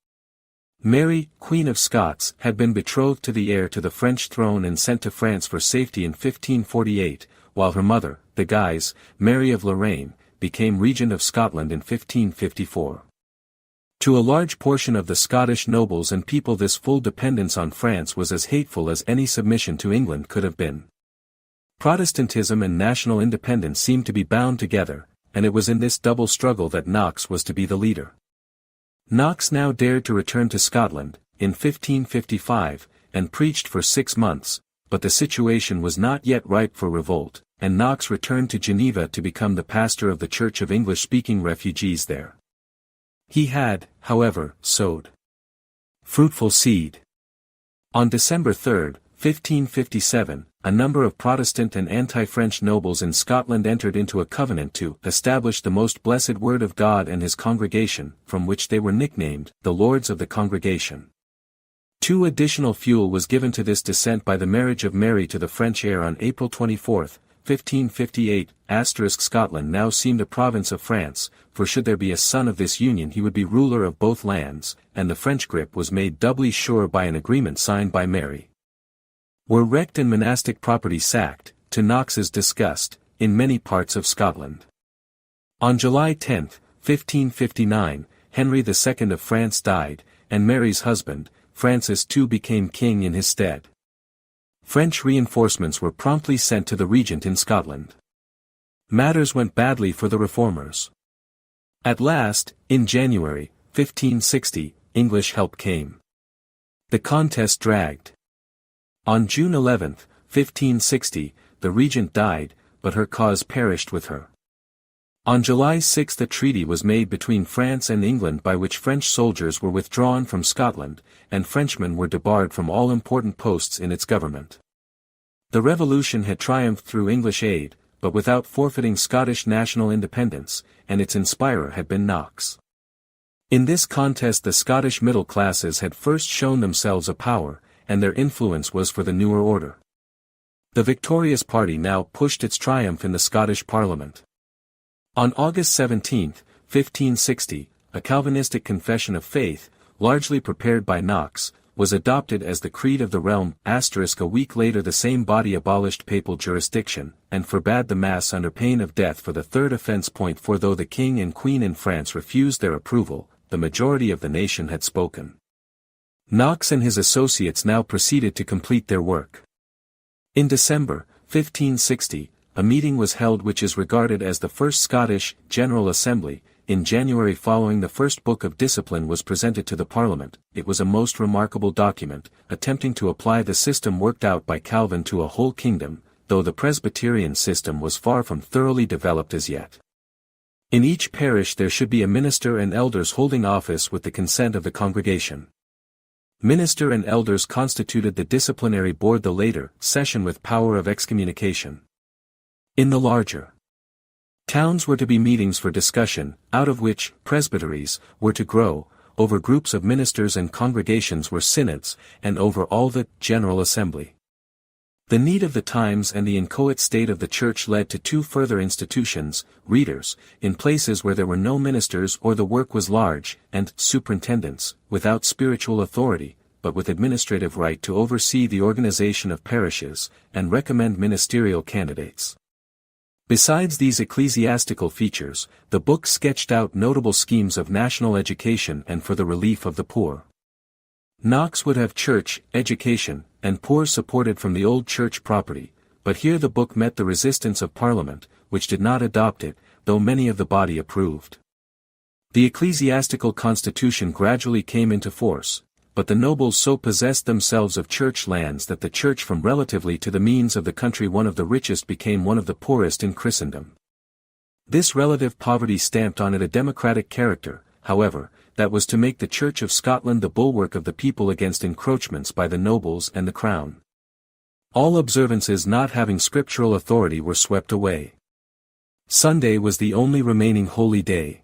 S1: Mary, Queen of Scots, had been betrothed to the heir to the French throne and sent to France for safety in 1548, while her mother, the Guise, Mary of Lorraine, became Regent of Scotland in 1554. To a large portion of the Scottish nobles and people this full dependence on France was as hateful as any submission to England could have been. Protestantism and national independence seemed to be bound together, and it was in this double struggle that Knox was to be the leader. Knox now dared to return to Scotland, in 1555, and preached for 6 months, but the situation was not yet ripe for revolt, and Knox returned to Geneva to become the pastor of the Church of English-speaking refugees there. He had, however, sowed fruitful seed. On December 3, 1557, a number of Protestant and anti-French nobles in Scotland entered into a covenant to establish the most blessed word of God and his congregation, from which they were nicknamed the Lords of the Congregation. 2 additional fuel was given to this descent by the marriage of Mary to the French heir on April 24, 1558. Scotland now seemed a province of France, for should there be a son of this union he would be ruler of both lands, and the French grip was made doubly sure by an agreement signed by Mary. Were wrecked and monastic property sacked, to Knox's disgust, in many parts of Scotland. On July 10, 1559, Henry II of France died, and Mary's husband, Francis II, became king in his stead. French reinforcements were promptly sent to the regent in Scotland. Matters went badly for the reformers. At last, in January, 1560, English help came. The contest dragged. On June 11, 1560, the regent died, but her cause perished with her. On July 6 a treaty was made between France and England by which French soldiers were withdrawn from Scotland, and Frenchmen were debarred from all important posts in its government. The revolution had triumphed through English aid, but without forfeiting Scottish national independence, and its inspirer had been Knox. In this contest the Scottish middle classes had first shown themselves a power, and their influence was for the newer order. The victorious party now pushed its triumph in the Scottish Parliament. On August 17, 1560, a Calvinistic confession of faith, largely prepared by Knox, was adopted as the creed of the realm. A week later the same body abolished papal jurisdiction, and forbade the Mass under pain of death for the third offence. For though the King and Queen in France refused their approval, the majority of the nation had spoken. Knox and his associates now proceeded to complete their work. In December, 1560, a meeting was held which is regarded as the first Scottish General Assembly. In January following the first Book of Discipline was presented to the Parliament. It was a most remarkable document, attempting to apply the system worked out by Calvin to a whole kingdom, though the Presbyterian system was far from thoroughly developed as yet. In each parish there should be a minister and elders holding office with the consent of the congregation. Minister and elders constituted the disciplinary board, the later session with power of excommunication. In the larger towns were to be meetings for discussion, out of which presbyteries were to grow. Over groups of ministers and congregations were synods, and over all the General Assembly. The need of the times and the inchoate state of the Church led to two further institutions: readers, in places where there were no ministers or the work was large, and superintendents, without spiritual authority, but with administrative right to oversee the organization of parishes, and recommend ministerial candidates. Besides these ecclesiastical features, the book sketched out notable schemes of national education and for the relief of the poor. Knox would have church, education, and poor supported from the old church property, but here the book met the resistance of Parliament, which did not adopt it, though many of the body approved. The ecclesiastical constitution gradually came into force, but the nobles so possessed themselves of church lands that the church, from relatively to the means of the country one of the richest, became one of the poorest in Christendom. This relative poverty stamped on it a democratic character, however, that was to make the Church of Scotland the bulwark of the people against encroachments by the nobles and the crown. All observances not having scriptural authority were swept away. Sunday was the only remaining holy day.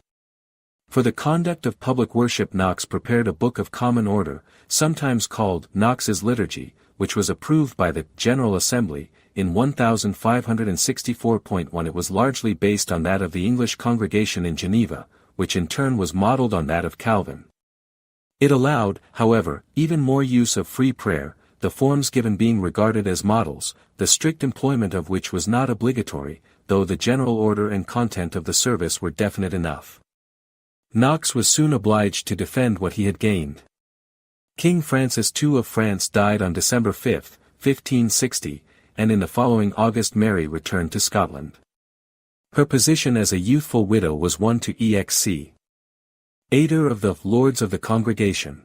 S1: For the conduct of public worship Knox prepared a Book of Common Order, sometimes called Knox's Liturgy, which was approved by the General Assembly, in 1564.1. It was largely based on that of the English congregation in Geneva, which in turn was modelled on that of Calvin. It allowed, however, even more use of free prayer, the forms given being regarded as models, the strict employment of which was not obligatory, though the general order and content of the service were definite enough. Knox was soon obliged to defend what he had gained. King Francis II of France died on December 5, 1560, and in the following August Mary returned to Scotland. Her position as a youthful widow was one to exc. Aider of the Lords of the Congregation.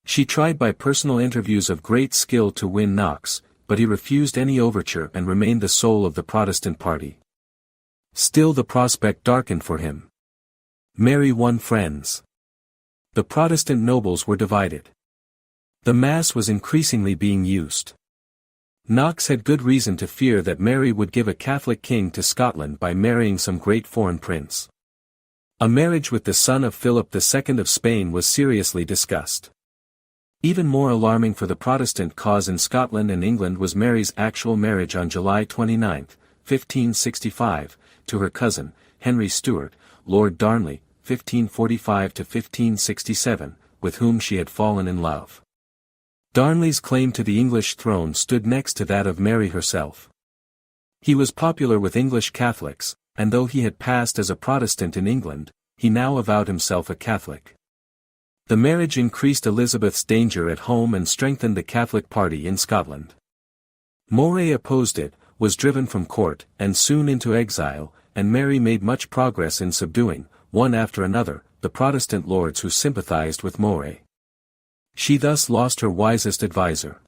S1: She tried by personal interviews of great skill to win Knox, but he refused any overture and remained the soul of the Protestant party. Still the prospect darkened for him. Mary won friends. The Protestant nobles were divided. The Mass was increasingly being used. Knox had good reason to fear that Mary would give a Catholic king to Scotland by marrying some great foreign prince. A marriage with the son of Philip II of Spain was seriously discussed. Even more alarming for the Protestant cause in Scotland and England was Mary's actual marriage on July 29, 1565, to her cousin, Henry Stuart, Lord Darnley, 1545–1567, with whom she had fallen in love. Darnley's claim to the English throne stood next to that of Mary herself. He was popular with English Catholics, and though he had passed as a Protestant in England, he now avowed himself a Catholic. The marriage increased Elizabeth's danger at home and strengthened the Catholic party in Scotland. Moray opposed it, was driven from court, and soon into exile, and Mary made much progress in subduing, one after another, the Protestant lords who sympathized with Moray. She thus lost her wisest adviser.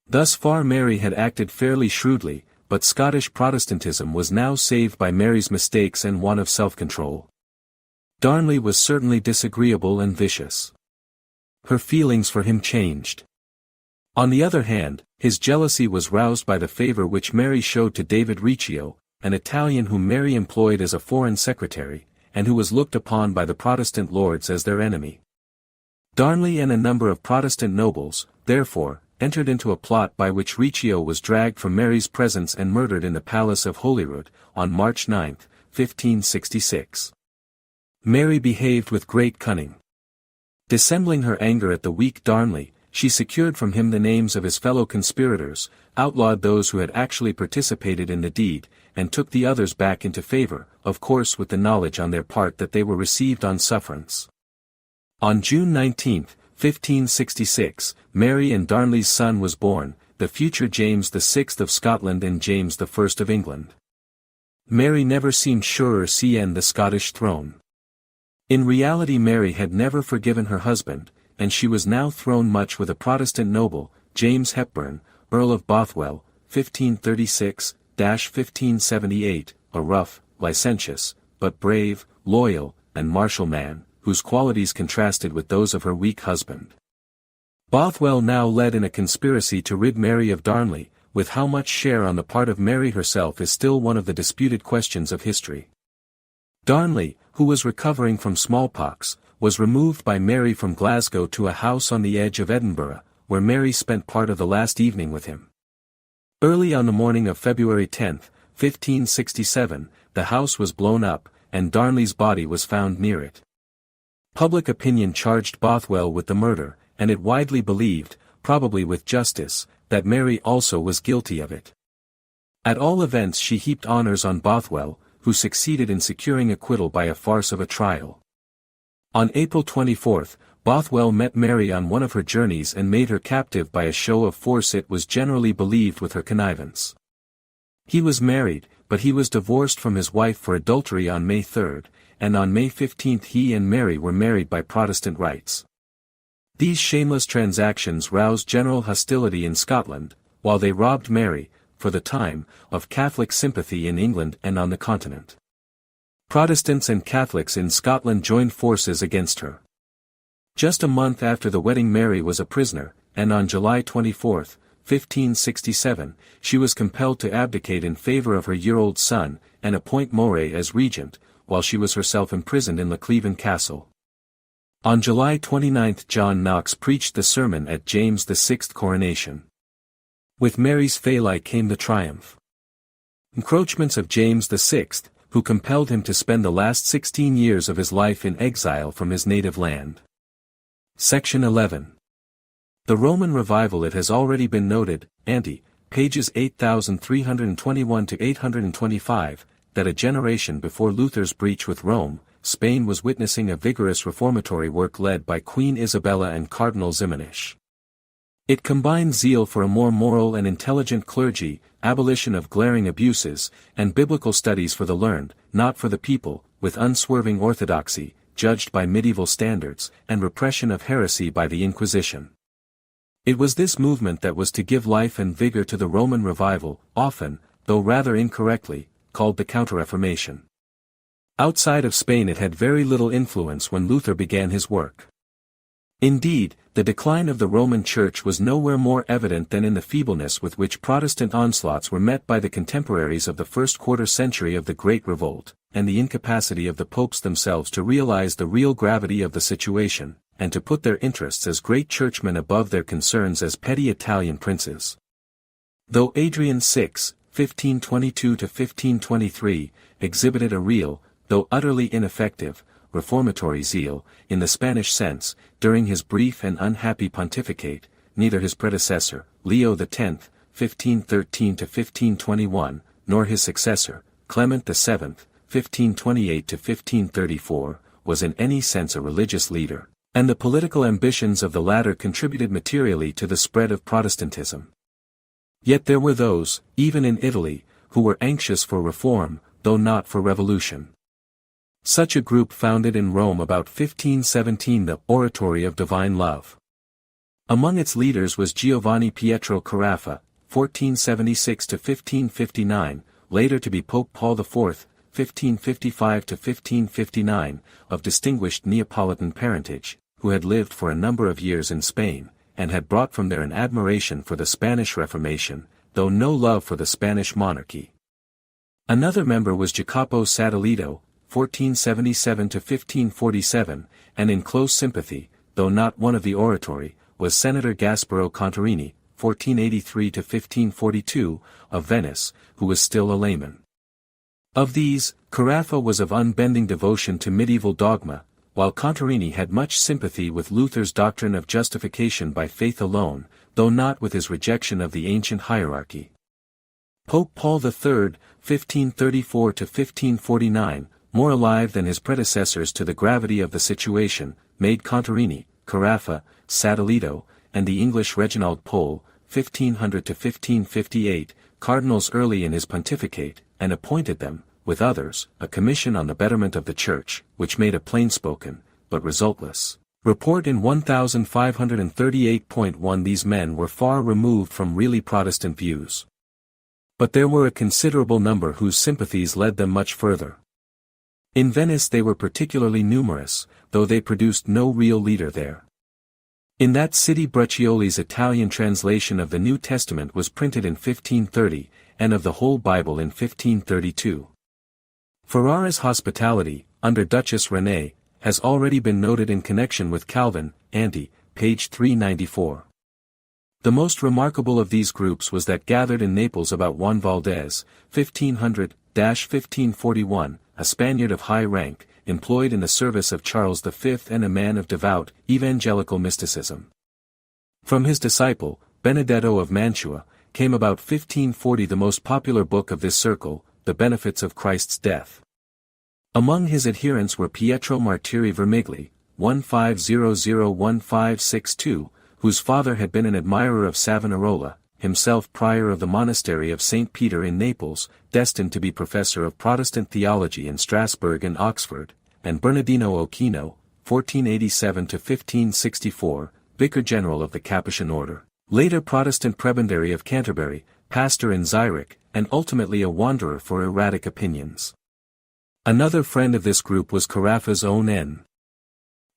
S1: Thus far Mary had acted fairly shrewdly, but Scottish Protestantism was now saved by Mary's mistakes and want of self-control. Darnley was certainly disagreeable and vicious. Her feelings for him changed. On the other hand, his jealousy was roused by the favor which Mary showed to David Riccio, an Italian whom Mary employed as a foreign secretary, and who was looked upon by the Protestant lords as their enemy. Darnley and a number of Protestant nobles, therefore, entered into a plot by which Riccio was dragged from Mary's presence and murdered in the palace of Holyrood, on March 9, 1566. Mary behaved with great cunning. Dissembling her anger at the weak Darnley, she secured from him the names of his fellow conspirators, outlawed those who had actually participated in the deed, and took the others back into favor, of course with the knowledge on their part that they were received on sufferance. On June 19, 1566, Mary and Darnley's son was born, the future James VI of Scotland and James I of England. Mary never seemed surer on the Scottish throne. In reality Mary had never forgiven her husband, and she was now thrown much with a Protestant noble, James Hepburn, Earl of Bothwell, 1536-1578, a rough, licentious, but brave, loyal, and martial man, whose qualities contrasted with those of her weak husband. Bothwell now led in a conspiracy to rid Mary of Darnley, with how much share on the part of Mary herself is still one of the disputed questions of history. Darnley, who was recovering from smallpox, was removed by Mary from Glasgow to a house on the edge of Edinburgh, where Mary spent part of the last evening with him. Early on the morning of February 10, 1567, the house was blown up, and Darnley's body was found near it. Public opinion charged Bothwell with the murder, and it widely believed, probably with justice, that Mary also was guilty of it. At all events she heaped honors on Bothwell, who succeeded in securing acquittal by a farce of a trial. On April 24, Bothwell met Mary on one of her journeys and made her captive by a show of force, it was generally believed with her connivance. He was married, but he was divorced from his wife for adultery on May 3, and on May 15 he and Mary were married by Protestant rites. These shameless transactions roused general hostility in Scotland, while they robbed Mary, for the time, of Catholic sympathy in England and on the continent. Protestants and Catholics in Scotland joined forces against her. Just a month after the wedding Mary was a prisoner, and on July 24, 1567, she was compelled to abdicate in favor of her year-old son, and appoint Moray as regent, while she was herself imprisoned in Lochleven Castle. On July 29 John Knox preached the sermon at James VI coronation. With Mary's failure came the triumph. Encroachments of James VI, who compelled him to spend the last 16 years of his life in exile from his native land. Section 11. The Roman Revival. It has already been noted, pages 8321-825, that a generation before Luther's breach with Rome, Spain was witnessing a vigorous reformatory work led by Queen Isabella and Cardinal Ximenes. It combined zeal for a more moral and intelligent clergy, abolition of glaring abuses, and biblical studies for the learned, not for the people, with unswerving orthodoxy, judged by medieval standards, and repression of heresy by the Inquisition. It was this movement that was to give life and vigor to the Roman Revival, often, though rather incorrectly, called the Counter-Reformation. Outside of Spain it had very little influence when Luther began his work. Indeed, the decline of the Roman Church was nowhere more evident than in the feebleness with which Protestant onslaughts were met by the contemporaries of the first quarter-century of the Great Revolt, and the incapacity of the popes themselves to realize the real gravity of the situation, and to put their interests as great churchmen above their concerns as petty Italian princes. Though Adrian VI, 1522-1523, exhibited a real, though utterly ineffective, reformatory zeal, in the Spanish sense, during his brief and unhappy pontificate, neither his predecessor, Leo X, 1513-1521, nor his successor, Clement VII, 1528–1534, was in any sense a religious leader, and the political ambitions of the latter contributed materially to the spread of Protestantism. Yet there were those, even in Italy, who were anxious for reform, though not for revolution. Such a group founded in Rome about 1517 the Oratory of Divine Love. Among its leaders was Giovanni Pietro Carafa, 1476–1559, later to be Pope Paul IV, 1555–1559, of distinguished Neapolitan parentage, who had lived for a number of years in Spain, and had brought from there an admiration for the Spanish Reformation, though no love for the Spanish monarchy. Another member was Jacopo Sadoleto, 1477–1547, and in close sympathy, though not one of the Oratory, was Senator Gasparo Contarini, 1483–1542, of Venice, who was still a layman. Of these, Carafa was of unbending devotion to medieval dogma, while Contarini had much sympathy with Luther's doctrine of justification by faith alone, though not with his rejection of the ancient hierarchy. Pope Paul III, 1534–1549, more alive than his predecessors to the gravity of the situation, made Contarini, Carafa, Sadoleto, and the English Reginald Pole, 1500–1558, cardinals early in his pontificate, and appointed them, with others, a commission on the betterment of the Church, which made a plain-spoken, but resultless, report in 1538.1. These men were far removed from really Protestant views. But there were a considerable number whose sympathies led them much further. In Venice they were particularly numerous, though they produced no real leader there. In that city Breccioli's Italian translation of the New Testament was printed in 1530, and of the whole Bible in 1532. Ferrara's hospitality, under Duchess Renée, has already been noted in connection with Calvin, Ante, page 394. The most remarkable of these groups was that gathered in Naples about Juan Valdez, 1500–1541, a Spaniard of high rank, employed in the service of Charles V and a man of devout, evangelical mysticism. From his disciple, Benedetto of Mantua, came about 1540 the most popular book of this circle, The Benefits of Christ's Death. Among his adherents were Pietro Martiri Vermigli, 1500–1562, whose father had been an admirer of Savonarola, himself prior of the monastery of St. Peter in Naples, destined to be professor of Protestant theology in Strasbourg and Oxford, and Bernardino Ochino, 1487–1564, vicar general of the Capuchin order, later Protestant prebendary of Canterbury, pastor in Zurich, and ultimately a wanderer for erratic opinions. Another friend of this group was Carafa's own N.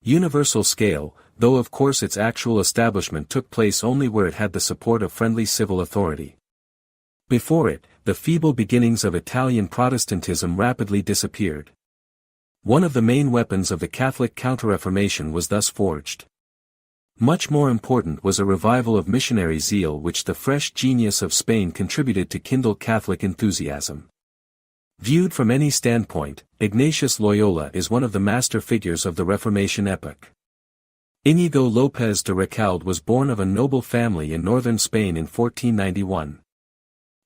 S1: Universal Scale, though of course its actual establishment took place only where it had the support of friendly civil authority. Before it, the feeble beginnings of Italian Protestantism rapidly disappeared. One of the main weapons of the Catholic Counter-Reformation was thus forged. Much more important was a revival of missionary zeal which the fresh genius of Spain contributed to kindle Catholic enthusiasm. Viewed from any standpoint, Ignatius Loyola is one of the master figures of the Reformation epoch. Íñigo López de Recalde was born of a noble family in northern Spain in 1491.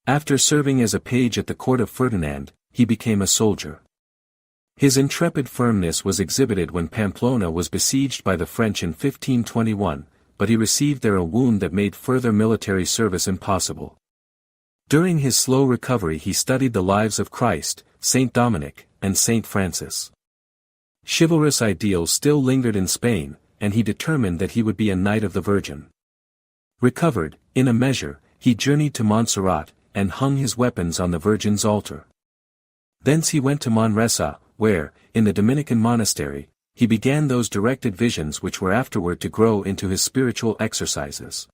S1: After serving as a page at the court of Ferdinand, he became a soldier. His intrepid firmness was exhibited when Pamplona was besieged by the French in 1521, but he received there a wound that made further military service impossible. During his slow recovery he studied the lives of Christ, Saint Dominic, and Saint Francis. Chivalrous ideals still lingered in Spain, and he determined that he would be a Knight of the Virgin. Recovered, in a measure, he journeyed to Montserrat, and hung his weapons on the Virgin's altar. Thence he went to Manresa, where, in the Dominican monastery, he began those directed visions which were afterward to grow into his spiritual exercises.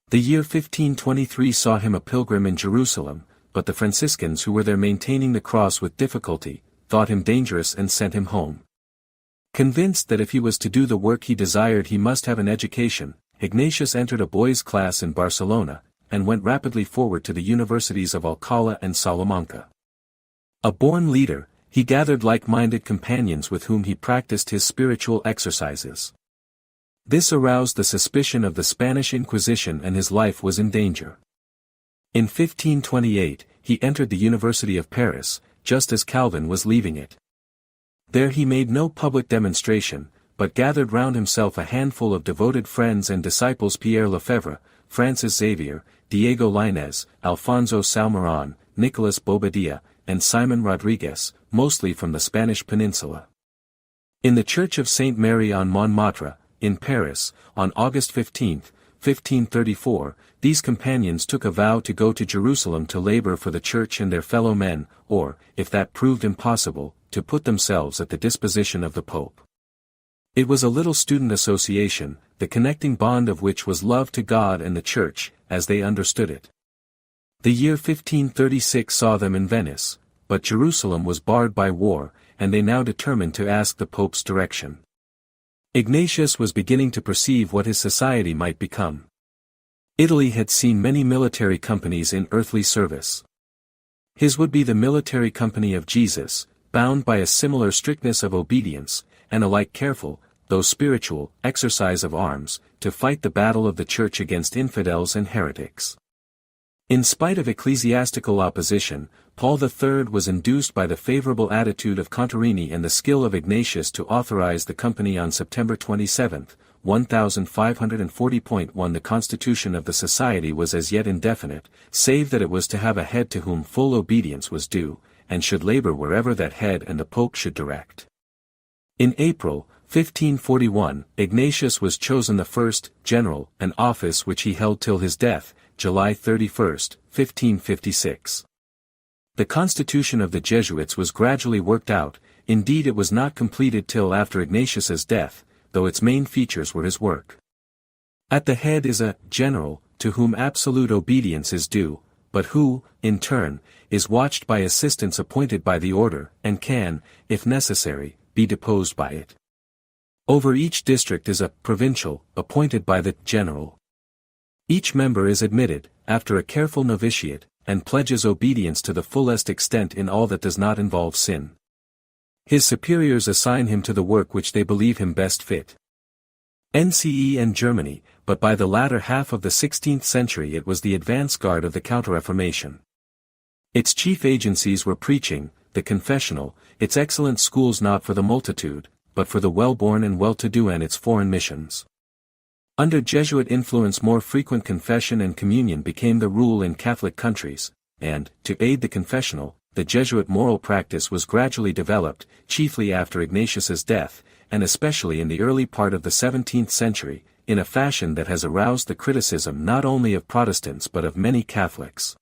S1: The year 1523 saw him a pilgrim in Jerusalem, but the Franciscans who were there maintaining the cross with difficulty, thought him dangerous and sent him home. Convinced that if he was to do the work he desired he must have an education, Ignatius entered a boys' class in Barcelona, and went rapidly forward to the universities of Alcalá and Salamanca. A born leader, he gathered like-minded companions with whom he practiced his spiritual exercises. This aroused the suspicion of the Spanish Inquisition and his life was in danger. In 1528, he entered the University of Paris, just as Calvin was leaving it. There he made no public demonstration, but gathered round himself a handful of devoted friends and disciples: Pierre Lefebvre, Francis Xavier, Diego Lainez, Alfonso Salmeron, Nicolas Bobadilla, and Simon Rodriguez, mostly from the Spanish peninsula. In the Church of Saint Mary en Montmartre, in Paris, on August 15, 1534, these companions took a vow to go to Jerusalem to labor for the Church and their fellow men, or, if that proved impossible, to put themselves at the disposition of the Pope. It was a little student association, the connecting bond of which was love to God and the Church, as they understood it. The year 1536 saw them in Venice, but Jerusalem was barred by war, and they now determined to ask the Pope's direction. Ignatius was beginning to perceive what his society might become. Italy had seen many military companies in earthly service. His would be the military company of Jesus, bound by a similar strictness of obedience, and alike careful, though spiritual, exercise of arms, to fight the battle of the Church against infidels and heretics. In spite of ecclesiastical opposition, Paul III was induced by the favorable attitude of Contarini and the skill of Ignatius to authorize the company on September 27, 1540.1. The constitution of the society was as yet indefinite, save that it was to have a head to whom full obedience was due, and should labor wherever that head and the Pope should direct. In April, 1541, Ignatius was chosen the first general, an office which he held till his death, July 31, 1556. The constitution of the Jesuits was gradually worked out, indeed it was not completed till after Ignatius's death, though its main features were his work. At the head is a general, to whom absolute obedience is due, but who, in turn, is watched by assistants appointed by the order, and can, if necessary, be deposed by it. Over each district is a provincial, appointed by the general. Each member is admitted, after a careful novitiate, and pledges obedience to the fullest extent in all that does not involve sin. His superiors assign him to the work which they believe him best fit. NCE and Germany, but by the latter half of the 16th century it was the advance guard of the Counter-Reformation. Its chief agencies were preaching, the confessional, its excellent schools not for the multitude, but for the well-born and well-to-do, and its foreign missions. Under Jesuit influence more frequent confession and communion became the rule in Catholic countries, and, to aid the confessional, the Jesuit moral practice was gradually developed, chiefly after Ignatius's death, and especially in the early part of the 17th century, in a fashion that has aroused the criticism not only of Protestants but of many Catholics.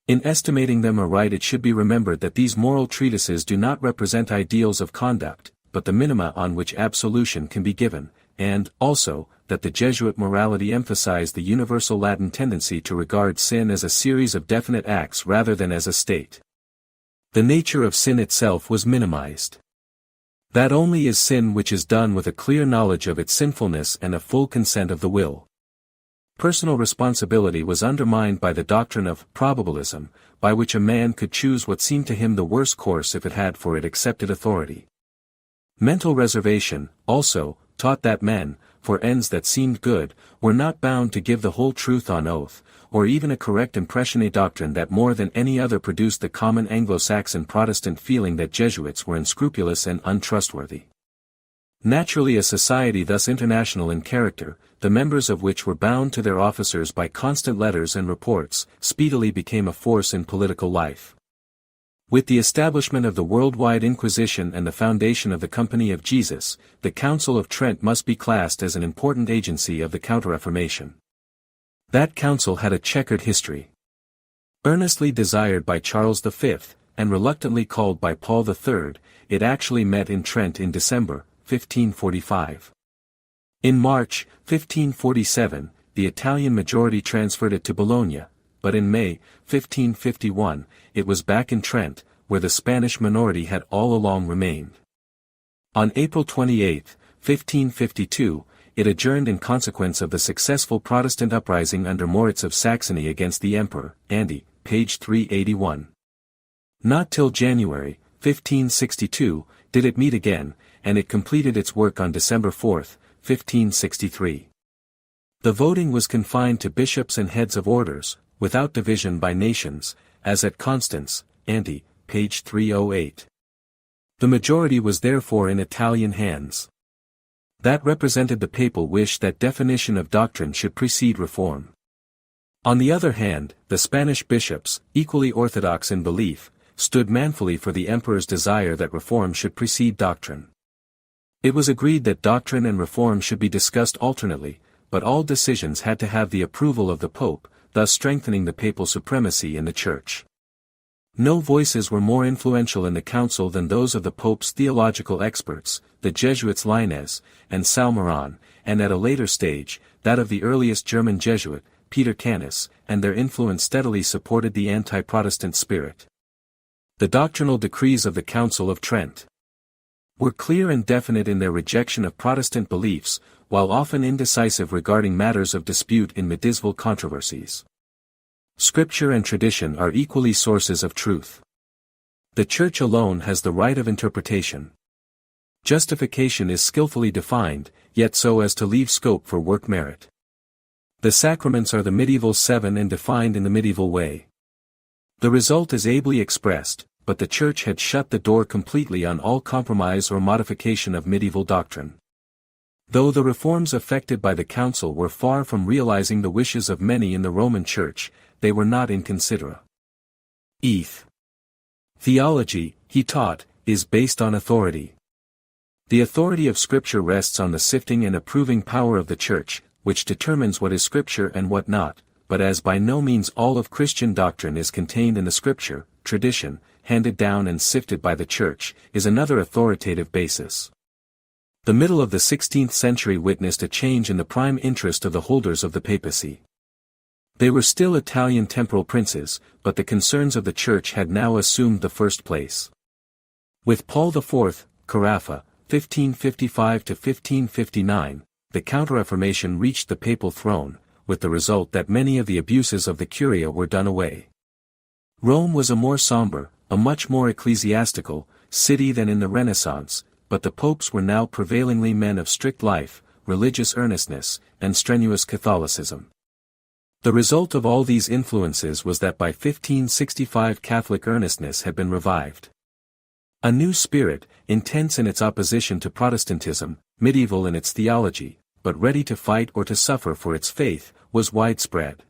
S1: In estimating them aright, it should be remembered that these moral treatises do not represent ideals of conduct, but the minima on which absolution can be given, and, also, that the Jesuit morality emphasized the universal Latin tendency to regard sin as a series of definite acts rather than as a state. The nature of sin itself was minimized. That only is sin which is done with a clear knowledge of its sinfulness and a full consent of the will. Personal responsibility was undermined by the doctrine of probabilism, by which a man could choose what seemed to him the worst course if it had for it accepted authority. Mental reservation, also, taught that men, for ends that seemed good, were not bound to give the whole truth on oath, or even a correct impression, a doctrine that more than any other produced the common Anglo-Saxon Protestant feeling that Jesuits were unscrupulous and untrustworthy. Naturally, a society thus international in character, the members of which were bound to their officers by constant letters and reports, speedily became a force in political life. With the establishment of the worldwide Inquisition and the foundation of the Company of Jesus, the Council of Trent must be classed as an important agency of the Counter-Reformation. That council had a checkered history. Earnestly desired by Charles V, and reluctantly called by Paul III, it actually met in Trent in December, 1545. In March, 1547, the Italian majority transferred it to Bologna, but in May, 1551, it was back in Trent, where the Spanish minority had all along remained. On April 28, 1552, it adjourned in consequence of the successful Protestant uprising under Moritz of Saxony against the Emperor, Andy, page 381. Not till January, 1562, did it meet again, and it completed its work on December 4, 1563. The voting was confined to bishops and heads of orders, without division by nations, as at Constance, Andy, page 308. The majority was therefore in Italian hands. That represented the papal wish that definition of doctrine should precede reform. On the other hand, the Spanish bishops, equally orthodox in belief, stood manfully for the emperor's desire that reform should precede doctrine. It was agreed that doctrine and reform should be discussed alternately, but all decisions had to have the approval of the pope, thus strengthening the papal supremacy in the church. No voices were more influential in the council than those of the pope's theological experts, the Jesuits Lainez and Salmeron, and at a later stage, that of the earliest German Jesuit, Peter Canus, and their influence steadily supported the anti-Protestant spirit. The doctrinal decrees of the Council of Trent were clear and definite in their rejection of Protestant beliefs, while often indecisive regarding matters of dispute in medieval controversies. Scripture and tradition are equally sources of truth. The Church alone has the right of interpretation. Justification is skillfully defined, yet so as to leave scope for work merit. The sacraments are the medieval seven and defined in the medieval way. The result is ably expressed, but the Church had shut the door completely on all compromise or modification of medieval doctrine. Though the reforms effected by the Council were far from realizing the wishes of many in the Roman Church, they were not inconsiderate. Theology, he taught, is based on authority. The authority of Scripture rests on the sifting and approving power of the Church, which determines what is Scripture and what not, but as by no means all of Christian doctrine is contained in the Scripture, tradition, handed down and sifted by the Church, is another authoritative basis. The middle of the 16th century witnessed a change in the prime interest of the holders of the papacy. They were still Italian temporal princes, but the concerns of the Church had now assumed the first place. With Paul IV, Carafa, 1555–1559, the Counter-Reformation reached the papal throne, with the result that many of the abuses of the Curia were done away. Rome was a more somber, a much more ecclesiastical, city than in the Renaissance, but the popes were now prevailingly men of strict life, religious earnestness, and strenuous Catholicism. The result of all these influences was that by 1565 Catholic earnestness had been revived. A new spirit, intense in its opposition to Protestantism, medieval in its theology, but ready to fight or to suffer for its faith, was widespread.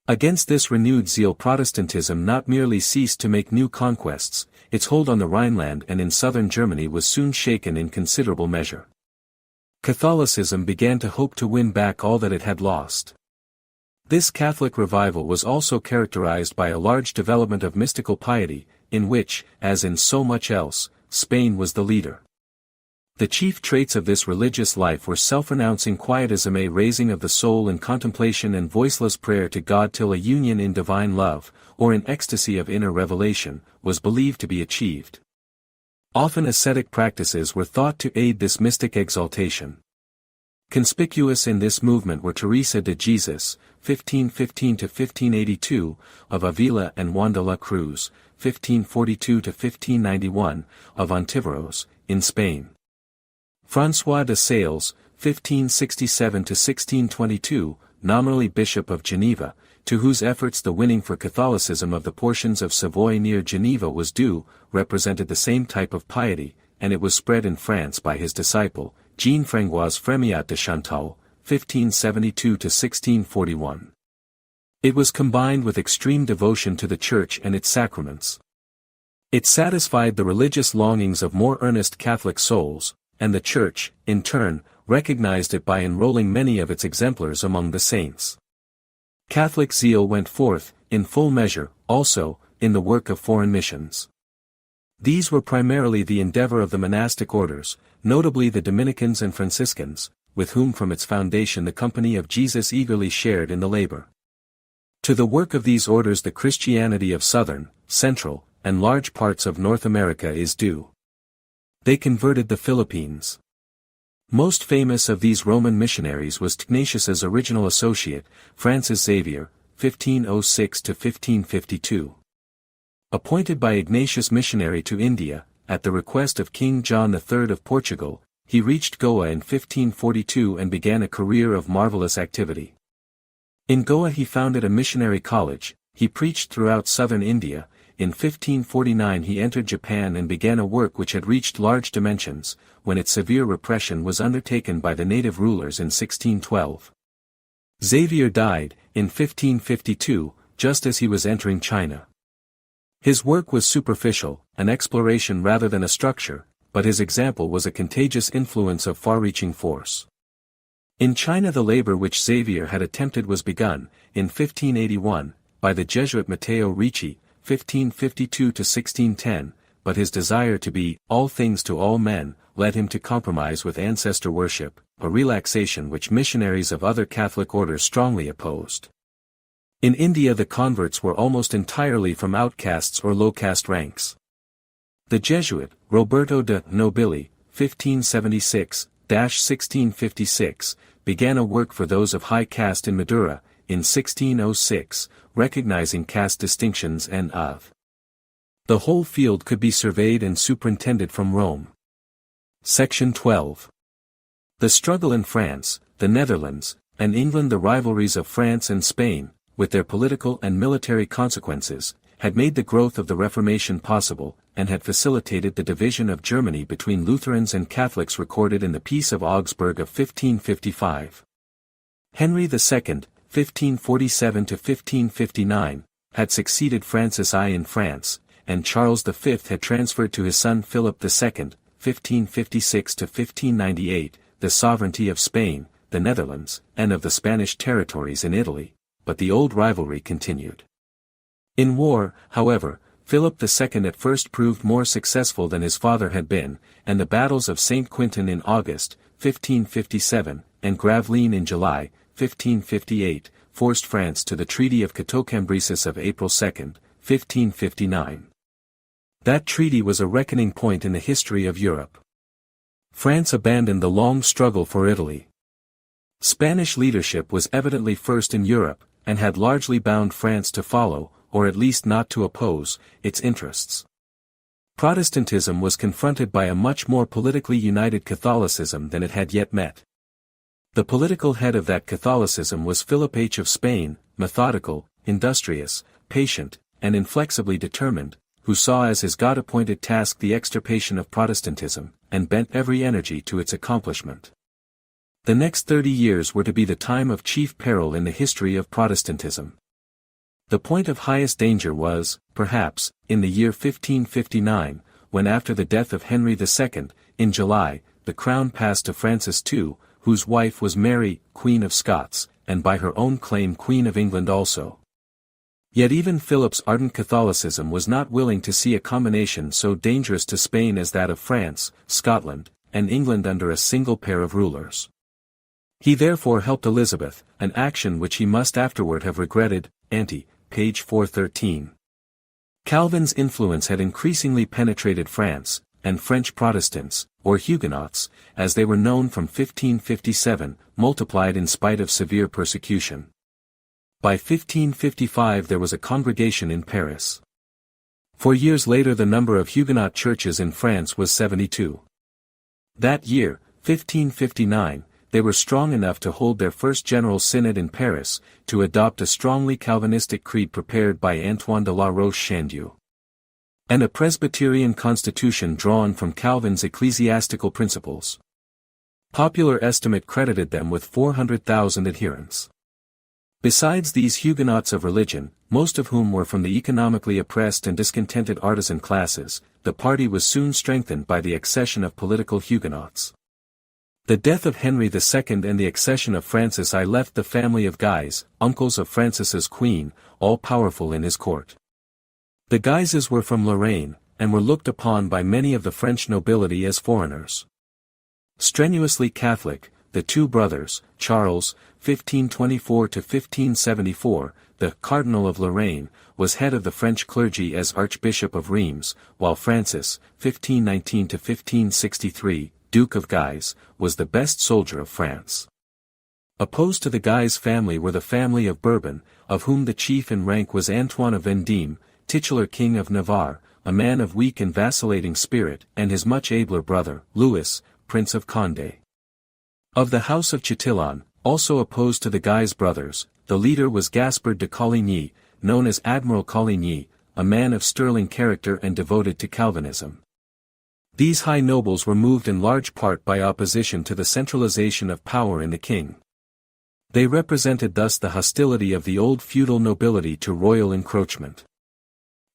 S1: Against this renewed zeal Protestantism not merely ceased to make new conquests, its hold on the Rhineland and in southern Germany was soon shaken in considerable measure. Catholicism began to hope to win back all that it had lost. This Catholic revival was also characterized by a large development of mystical piety, in which, as in so much else, Spain was the leader. The chief traits of this religious life were self-renouncing quietism, a raising of the soul in contemplation and voiceless prayer to God till a union in divine love, or in ecstasy of inner revelation, was believed to be achieved. Often ascetic practices were thought to aid this mystic exaltation. Conspicuous in this movement were Teresa de Jesus, 1515–1582, of Avila, and Juan de la Cruz, 1542–1591, of Ontiveros, in Spain. François de Sales, 1567–1622, nominally Bishop of Geneva, to whose efforts the winning for Catholicism of the portions of Savoy near Geneva was due, represented the same type of piety, and it was spread in France by his disciple, Jean-François Frémiat de Chantal, 1572–1641. It was combined with extreme devotion to the Church and its sacraments. It satisfied the religious longings of more earnest Catholic souls, and the Church, in turn, recognized it by enrolling many of its exemplars among the saints. Catholic zeal went forth, in full measure, also, in the work of foreign missions. These were primarily the endeavor of the monastic orders, notably the Dominicans and Franciscans, with whom from its foundation the Company of Jesus eagerly shared in the labor. To the work of these orders the Christianity of southern, central, and large parts of North America is due. They converted the Philippines. Most famous of these Roman missionaries was Ignatius's original associate, Francis Xavier, 1506–1552. Appointed by Ignatius missionary to India, at the request of King John III of Portugal, he reached Goa in 1542 and began a career of marvelous activity. In Goa he founded a missionary college, he preached throughout southern India, in 1549 he entered Japan and began a work which had reached large dimensions, when its severe repression was undertaken by the native rulers in 1612. Xavier died, in 1552, just as he was entering China. His work was superficial, an exploration rather than a structure, but his example was a contagious influence of far-reaching force. In China the labor which Xavier had attempted was begun, in 1581, by the Jesuit Matteo Ricci, 1552–1610, but his desire to be all things to all men led him to compromise with ancestor worship, a relaxation which missionaries of other Catholic orders strongly opposed. In India the converts were almost entirely from outcasts or low-caste ranks. The Jesuit, Roberto de Nobili, 1576–1656, began a work for those of high caste in Madura, in 1606, recognizing caste distinctions and of. The whole field could be surveyed and superintended from Rome. Section 12. The struggle in France, the Netherlands, and England. The rivalries of France and Spain, with their political and military consequences, had made the growth of the Reformation possible, and had facilitated the division of Germany between Lutherans and Catholics recorded in the Peace of Augsburg of 1555. Henry II, 1547–1559, had succeeded Francis I in France, and Charles V had transferred to his son Philip II, 1556–1598, the sovereignty of Spain, the Netherlands, and of the Spanish territories in Italy, but the old rivalry continued. In war, however, Philip II at first proved more successful than his father had been, and the battles of St. Quentin in August, 1557, and Gravelines in July, 1558, forced France to the Treaty of Cateau-Cambrésis of April 2, 1559. That treaty was a reckoning point in the history of Europe. France abandoned the long struggle for Italy. Spanish leadership was evidently first in Europe, and had largely bound France to follow, or at least not to oppose, its interests. Protestantism was confronted by a much more politically united Catholicism than it had yet met. The political head of that Catholicism was Philip H. of Spain, methodical, industrious, patient, and inflexibly determined, who saw as his God-appointed task the extirpation of Protestantism, and bent every energy to its accomplishment. The next 30 years were to be the time of chief peril in the history of Protestantism. The point of highest danger was, perhaps, in the year 1559, when after the death of Henry II, in July, the crown passed to Francis II, whose wife was Mary, Queen of Scots, and by her own claim Queen of England also. Yet even Philip's ardent Catholicism was not willing to see a combination so dangerous to Spain as that of France, Scotland, and England under a single pair of rulers. He therefore helped Elizabeth, an action which he must afterward have regretted, page 413. Calvin's influence had increasingly penetrated France, and French Protestants, or Huguenots, as they were known from 1557, multiplied in spite of severe persecution. By 1555 there was a congregation in Paris. 4 years later the number of Huguenot churches in France was 72. That year, 1559, they were strong enough to hold their first General Synod in Paris, to adopt a strongly Calvinistic creed prepared by Antoine de la Roche-Chandieu. And a Presbyterian constitution drawn from Calvin's ecclesiastical principles. Popular estimate credited them with 400,000 adherents. Besides these Huguenots of religion, most of whom were from the economically oppressed and discontented artisan classes, the party was soon strengthened by the accession of political Huguenots. The death of Henry II and the accession of Francis I left the family of Guise, uncles of Francis's queen, all powerful in his court. The Guises were from Lorraine, and were looked upon by many of the French nobility as foreigners. Strenuously Catholic, the two brothers, Charles, 1524–1574, the Cardinal of Lorraine, was head of the French clergy as Archbishop of Reims, while Francis, 1519–1563, Duke of Guise, was the best soldier of France. Opposed to the Guise family were the family of Bourbon, of whom the chief in rank was Antoine of Vendôme, titular King of Navarre, a man of weak and vacillating spirit, and his much abler brother, Louis, Prince of Condé. Of the House of Chatillon, also opposed to the Guise brothers, the leader was Gaspard de Coligny, known as Admiral Coligny, a man of sterling character and devoted to Calvinism. These high nobles were moved in large part by opposition to the centralization of power in the king. They represented thus the hostility of the old feudal nobility to royal encroachment.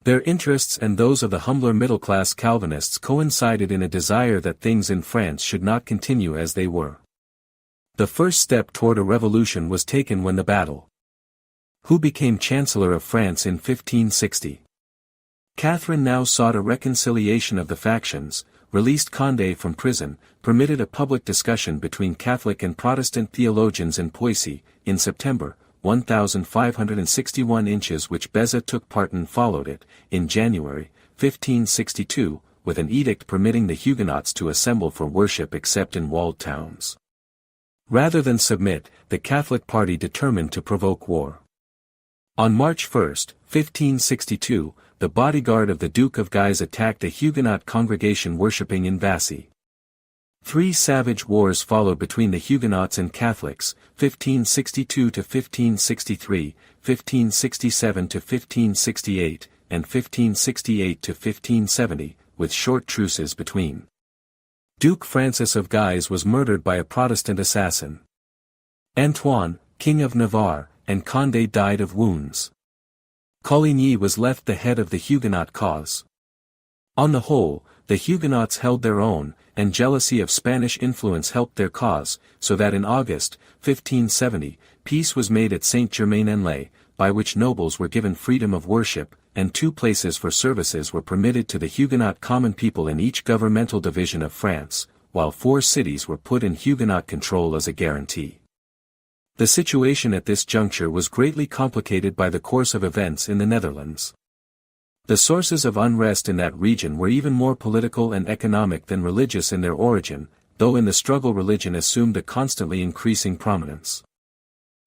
S1: Their interests and those of the humbler middle-class Calvinists coincided in a desire that things in France should not continue as they were. The first step toward a revolution was taken when the battle. Who became Chancellor of France in 1560? Catherine now sought a reconciliation of the factions, released Condé from prison, permitted a public discussion between Catholic and Protestant theologians in Poissy, in September, 1561 inches which Beza took part in followed it, in January, 1562, with an edict permitting the Huguenots to assemble for worship except in walled towns. Rather than submit, the Catholic party determined to provoke war. On March 1, 1562, the bodyguard of the Duke of Guise attacked a Huguenot congregation worshipping in Vassy. 3 savage wars followed between the Huguenots and Catholics, 1562 to 1563, 1567 to 1568, and 1568 to 1570, with short truces between. Duke Francis of Guise was murdered by a Protestant assassin. Antoine, King of Navarre, and Condé died of wounds. Coligny was left the head of the Huguenot cause. On the whole, the Huguenots held their own, and jealousy of Spanish influence helped their cause, so that in August, 1570, peace was made at Saint-Germain-en-Laye, by which nobles were given freedom of worship, and 2 places for services were permitted to the Huguenot common people in each governmental division of France, while 4 cities were put in Huguenot control as a guarantee. The situation at this juncture was greatly complicated by the course of events in the Netherlands. The sources of unrest in that region were even more political and economic than religious in their origin, though in the struggle religion assumed a constantly increasing prominence.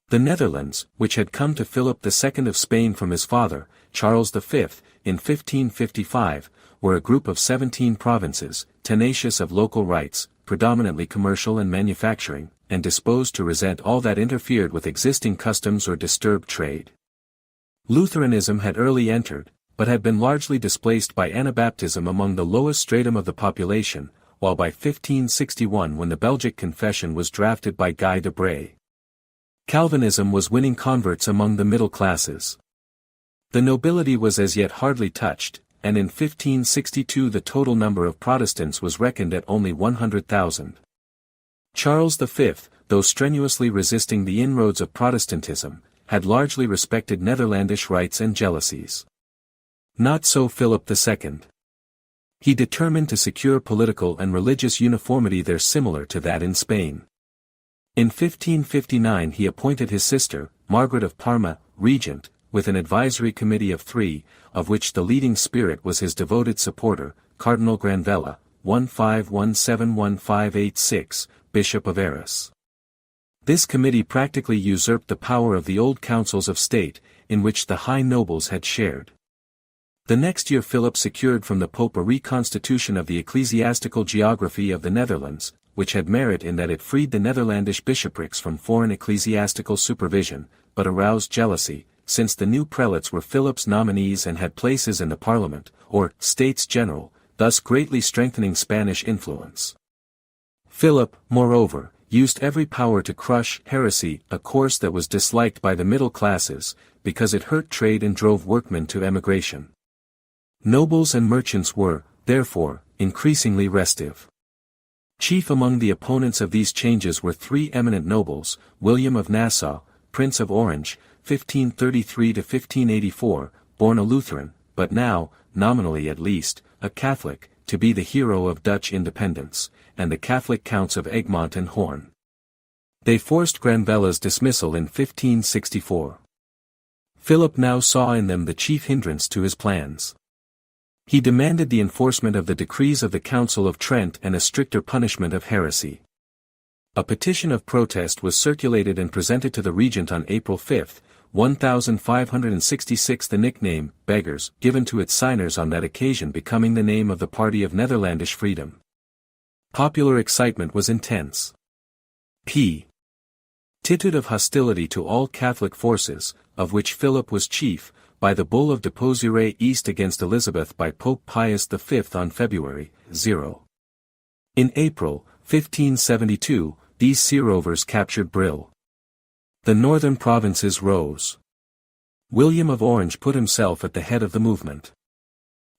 S1: The Netherlands, which had come to Philip II of Spain from his father, Charles V, in 1555, were a group of 17 provinces, tenacious of local rights, predominantly commercial and manufacturing, and disposed to resent all that interfered with existing customs or disturbed trade. Lutheranism had early entered, but had been largely displaced by Anabaptism among the lowest stratum of the population, while by 1561 when the Belgic Confession was drafted by Guy de Brès, Calvinism was winning converts among the middle classes. The nobility was as yet hardly touched, and in 1562 the total number of Protestants was reckoned at only 100,000. Charles V, though strenuously resisting the inroads of Protestantism, had largely respected Netherlandish rights and jealousies. Not so Philip II. He determined to secure political and religious uniformity there similar to that in Spain. In 1559 he appointed his sister, Margaret of Parma, regent, with an advisory committee of 3, of which the leading spirit was his devoted supporter, Cardinal Granvella, 15171586, Bishop of Arras. This committee practically usurped the power of the old councils of state, in which the high nobles had shared. The next year Philip secured from the Pope a reconstitution of the ecclesiastical geography of the Netherlands, which had merit in that it freed the Netherlandish bishoprics from foreign ecclesiastical supervision, but aroused jealousy, since the new prelates were Philip's nominees and had places in the Parliament, or States General, thus greatly strengthening Spanish influence. Philip, moreover, used every power to crush heresy, a course that was disliked by the middle classes, because it hurt trade and drove workmen to emigration. Nobles and merchants were, therefore, increasingly restive. Chief among the opponents of these changes were 3 eminent nobles, William of Nassau, Prince of Orange, 1533 to 1584, born a Lutheran, but now, nominally at least, a Catholic, to be the hero of Dutch independence, and the Catholic Counts of Egmont and Hoorn. They forced Granvella's dismissal in 1564. Philip now saw in them the chief hindrance to his plans. He demanded the enforcement of the decrees of the Council of Trent and a stricter punishment of heresy. A petition of protest was circulated and presented to the regent on April 5, 1566, the nickname, beggars, given to its signers on that occasion becoming the name of the Party of Netherlandish Freedom. Popular excitement was intense. P. Attitude of hostility to all Catholic forces, of which Philip was chief, by the Bull of Deposire East against Elizabeth by Pope Pius V on February 0. In April, 1572, these sea rovers captured Brill. The northern provinces rose. William of Orange put himself at the head of the movement.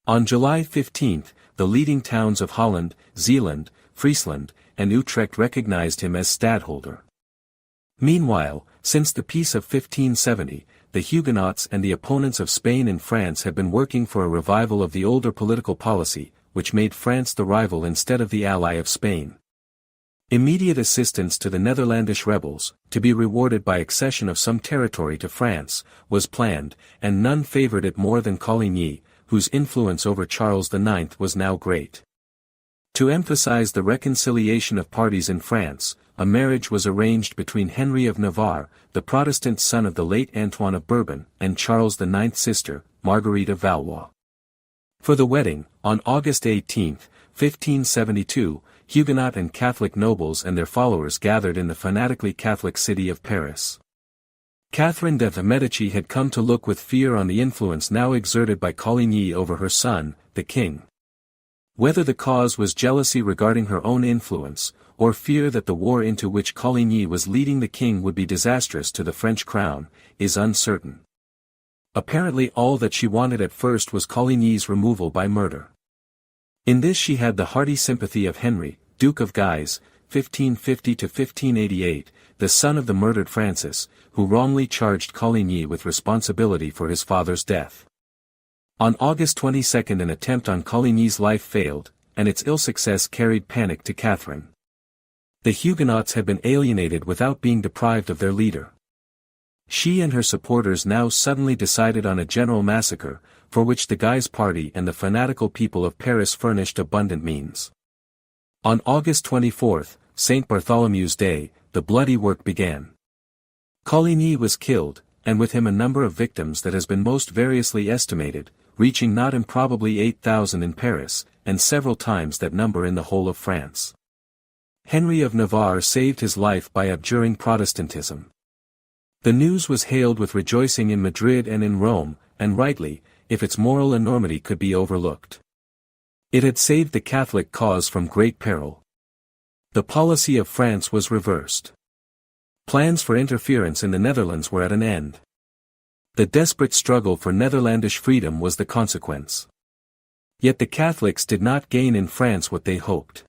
S1: On July 15, the leading towns of Holland, Zeeland, Friesland, and Utrecht recognized him as stadtholder. Meanwhile, since the Peace of 1570, the Huguenots and the opponents of Spain and France had been working for a revival of the older political policy, which made France the rival instead of the ally of Spain. Immediate assistance to the Netherlandish rebels, to be rewarded by accession of some territory to France, was planned, and none favored it more than Coligny, whose influence over Charles IX was now great. To emphasize the reconciliation of parties in France, a marriage was arranged between Henry of Navarre, the Protestant son of the late Antoine of Bourbon, and Charles IX's sister, Marguerite of Valois. For the wedding, on August 18, 1572, Huguenot and Catholic nobles and their followers gathered in the fanatically Catholic city of Paris. Catherine de' Medici had come to look with fear on the influence now exerted by Coligny over her son, the king. Whether the cause was jealousy regarding her own influence, or fear that the war into which Coligny was leading the king would be disastrous to the French crown, is uncertain. Apparently all that she wanted at first was Coligny's removal by murder. In this she had the hearty sympathy of Henry, Duke of Guise, 1550–1588, the son of the murdered Francis, who wrongly charged Coligny with responsibility for his father's death. On August 22 an attempt on Coligny's life failed, and its ill success carried panic to Catherine. The Huguenots had been alienated without being deprived of their leader. She and her supporters now suddenly decided on a general massacre, for which the Guise party and the fanatical people of Paris furnished abundant means. On August 24, St. Bartholomew's Day, the bloody work began. Coligny was killed, and with him a number of victims that has been most variously estimated, reaching not improbably 8,000 in Paris, and several times that number in the whole of France. Henry of Navarre saved his life by abjuring Protestantism. The news was hailed with rejoicing in Madrid and in Rome, and rightly, if its moral enormity could be overlooked. It had saved the Catholic cause from great peril. The policy of France was reversed. Plans for interference in the Netherlands were at an end. The desperate struggle for Netherlandish freedom was the consequence. Yet the Catholics did not gain in France what they hoped.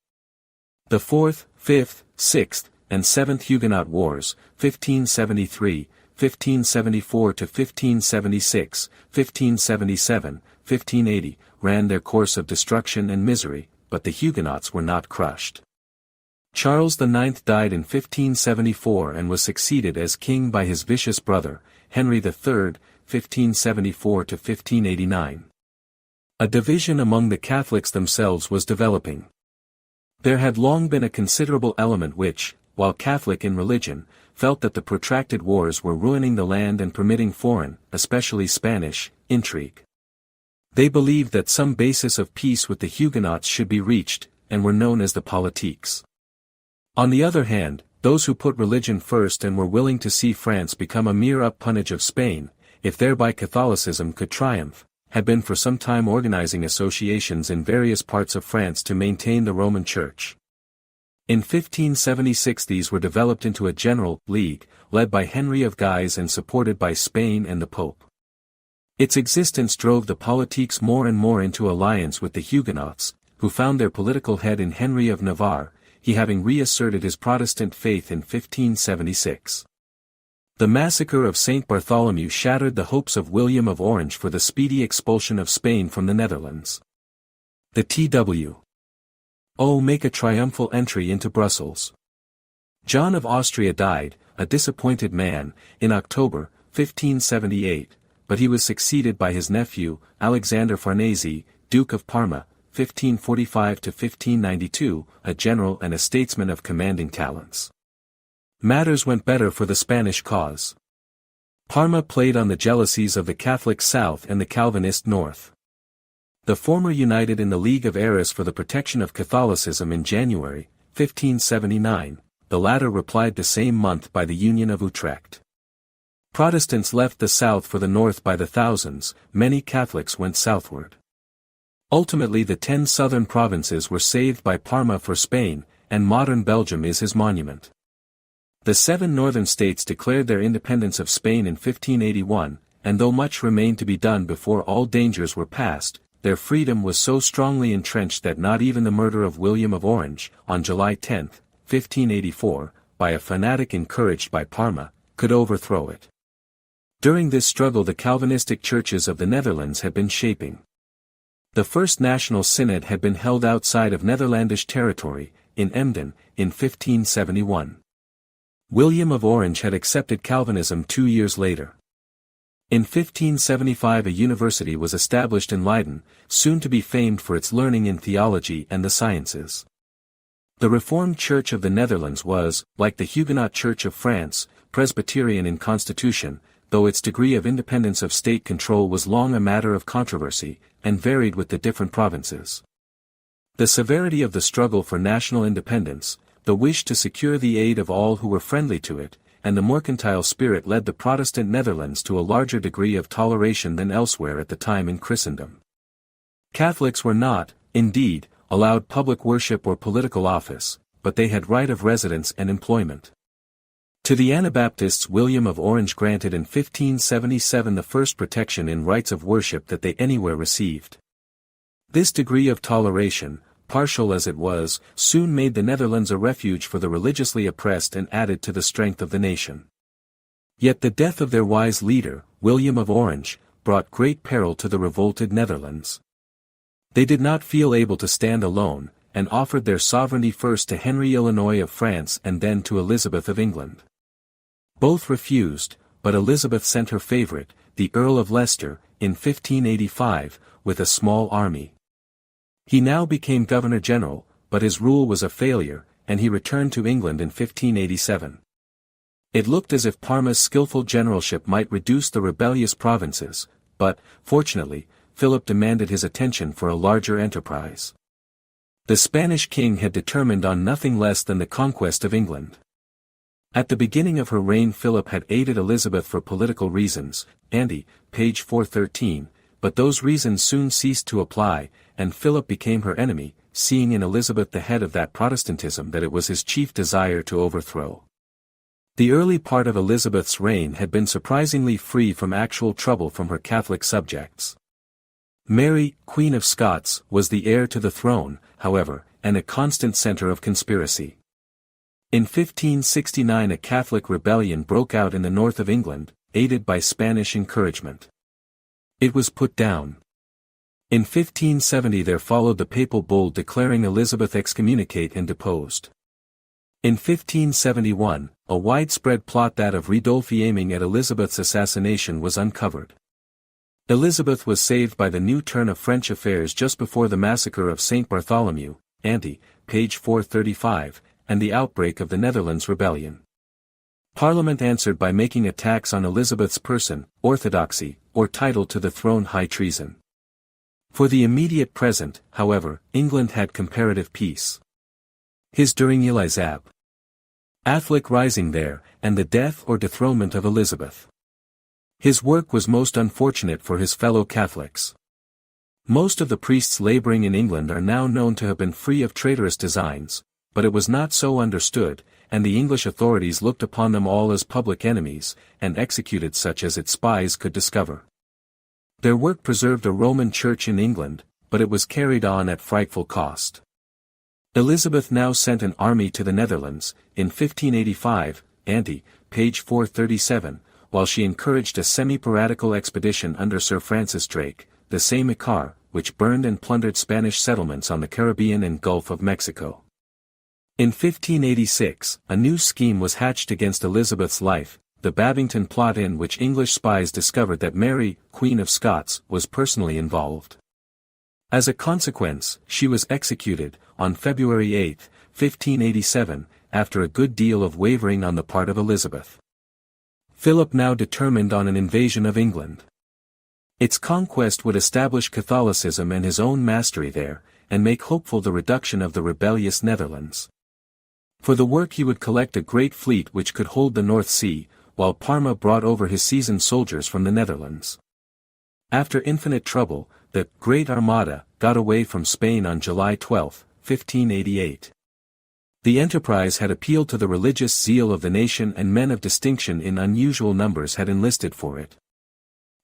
S1: The 4th, 5th, 6th, and 7th Huguenot Wars, 1573, 1574–1576, 1577, 1580, ran their course of destruction and misery, but the Huguenots were not crushed. Charles IX died in 1574 and was succeeded as king by his vicious brother, Henry III, 1574–1589. A division among the Catholics themselves was developing. There had long been a considerable element which, while Catholic in religion, felt that the protracted wars were ruining the land and permitting foreign, especially Spanish, intrigue. They believed that some basis of peace with the Huguenots should be reached, and were known as the Politiques. On the other hand, those who put religion first and were willing to see France become a mere appanage of Spain, if thereby Catholicism could triumph, had been for some time organizing associations in various parts of France to maintain the Roman Church. In 1576 these were developed into a general league, led by Henry of Guise and supported by Spain and the Pope. Its existence drove the Politiques more and more into alliance with the Huguenots, who found their political head in Henry of Navarre, he having reasserted his Protestant faith in 1576. The massacre of St. Bartholomew shattered the hopes of William of Orange for the speedy expulsion of Spain from the Netherlands. The T.W. make a triumphal entry into Brussels. John of Austria died, a disappointed man, in October, 1578, but he was succeeded by his nephew, Alexander Farnese, Duke of Parma, 1545–1592, a general and a statesman of commanding talents. Matters went better for the Spanish cause. Parma played on the jealousies of the Catholic South and the Calvinist North. The former united in the League of Arras for the protection of Catholicism in January, 1579, the latter replied the same month by the Union of Utrecht. Protestants left the south for the north by the thousands, many Catholics went southward. Ultimately the 10 southern provinces were saved by Parma for Spain, and modern Belgium is his monument. The 7 northern states declared their independence of Spain in 1581, and though much remained to be done before all dangers were past, their freedom was so strongly entrenched that not even the murder of William of Orange, on July 10, 1584, by a fanatic encouraged by Parma, could overthrow it. During this struggle the Calvinistic churches of the Netherlands had been shaping. The first national synod had been held outside of Netherlandish territory, in Emden, in 1571. William of Orange had accepted Calvinism 2 years later. In 1575 a university was established in Leiden, soon to be famed for its learning in theology and the sciences. The Reformed Church of the Netherlands was, like the Huguenot Church of France, Presbyterian in constitution, though its degree of independence of state control was long a matter of controversy, and varied with the different provinces. The severity of the struggle for national independence, the wish to secure the aid of all who were friendly to it, and the mercantile spirit led the Protestant Netherlands to a larger degree of toleration than elsewhere at the time in Christendom. Catholics were not, indeed, allowed public worship or political office, but they had right of residence and employment. To the Anabaptists William of Orange granted in 1577 the first protection in rights of worship that they anywhere received. This degree of toleration, partial as it was, soon made the Netherlands a refuge for the religiously oppressed and added to the strength of the nation. Yet the death of their wise leader, William of Orange, brought great peril to the revolted Netherlands. They did not feel able to stand alone, and offered their sovereignty first to Henry Illinois of France and then to Elizabeth of England. Both refused, but Elizabeth sent her favorite, the Earl of Leicester, in 1585, with a small army. He now became Governor-General, but his rule was a failure, and he returned to England in 1587. It looked as if Parma's skillful generalship might reduce the rebellious provinces, but, fortunately, Philip demanded his attention for a larger enterprise. The Spanish king had determined on nothing less than the conquest of England. At the beginning of her reign Philip had aided Elizabeth for political reasons, Andy, page 413, but those reasons soon ceased to apply, and Philip became her enemy, seeing in Elizabeth the head of that Protestantism that it was his chief desire to overthrow. The early part of Elizabeth's reign had been surprisingly free from actual trouble from her Catholic subjects. Mary, Queen of Scots, was the heir to the throne, however, and a constant center of conspiracy. In 1569 a Catholic rebellion broke out in the north of England, aided by Spanish encouragement. It was put down. In 1570 there followed the papal bull declaring Elizabeth excommunicate and deposed. In 1571, a widespread plot, that of Ridolfi aiming at Elizabeth's assassination, was uncovered. Elizabeth was saved by the new turn of French affairs just before the massacre of St. Bartholomew, Ante, page 435, and the outbreak of the Netherlands Rebellion. Parliament answered by making a tax on Elizabeth's person, orthodoxy, or title to the throne, high treason. For the immediate present, however, England had comparative peace. His during Elizab. Affleck rising there, and the death or dethronement of Elizabeth. His work was most unfortunate for his fellow Catholics. Most of the priests laboring in England are now known to have been free of traitorous designs, but it was not so understood, and the English authorities looked upon them all as public enemies, and executed such as its spies could discover. Their work preserved a Roman Church in England, but it was carried on at frightful cost. Elizabeth now sent an army to the Netherlands, in 1585, Ante, page 437, while she encouraged a semi-piratical expedition under Sir Francis Drake, the same Icar, which burned and plundered Spanish settlements on the Caribbean and Gulf of Mexico. In 1586, a new scheme was hatched against Elizabeth's life, the Babington plot, in which English spies discovered that Mary, Queen of Scots, was personally involved. As a consequence, she was executed, on February 8, 1587, after a good deal of wavering on the part of Elizabeth. Philip now determined on an invasion of England. Its conquest would establish Catholicism and his own mastery there, and make hopeful the reduction of the rebellious Netherlands. For the work he would collect a great fleet which could hold the North Sea, while Parma brought over his seasoned soldiers from the Netherlands. After infinite trouble, the Great Armada got away from Spain on July 12, 1588. The enterprise had appealed to the religious zeal of the nation, and men of distinction in unusual numbers had enlisted for it.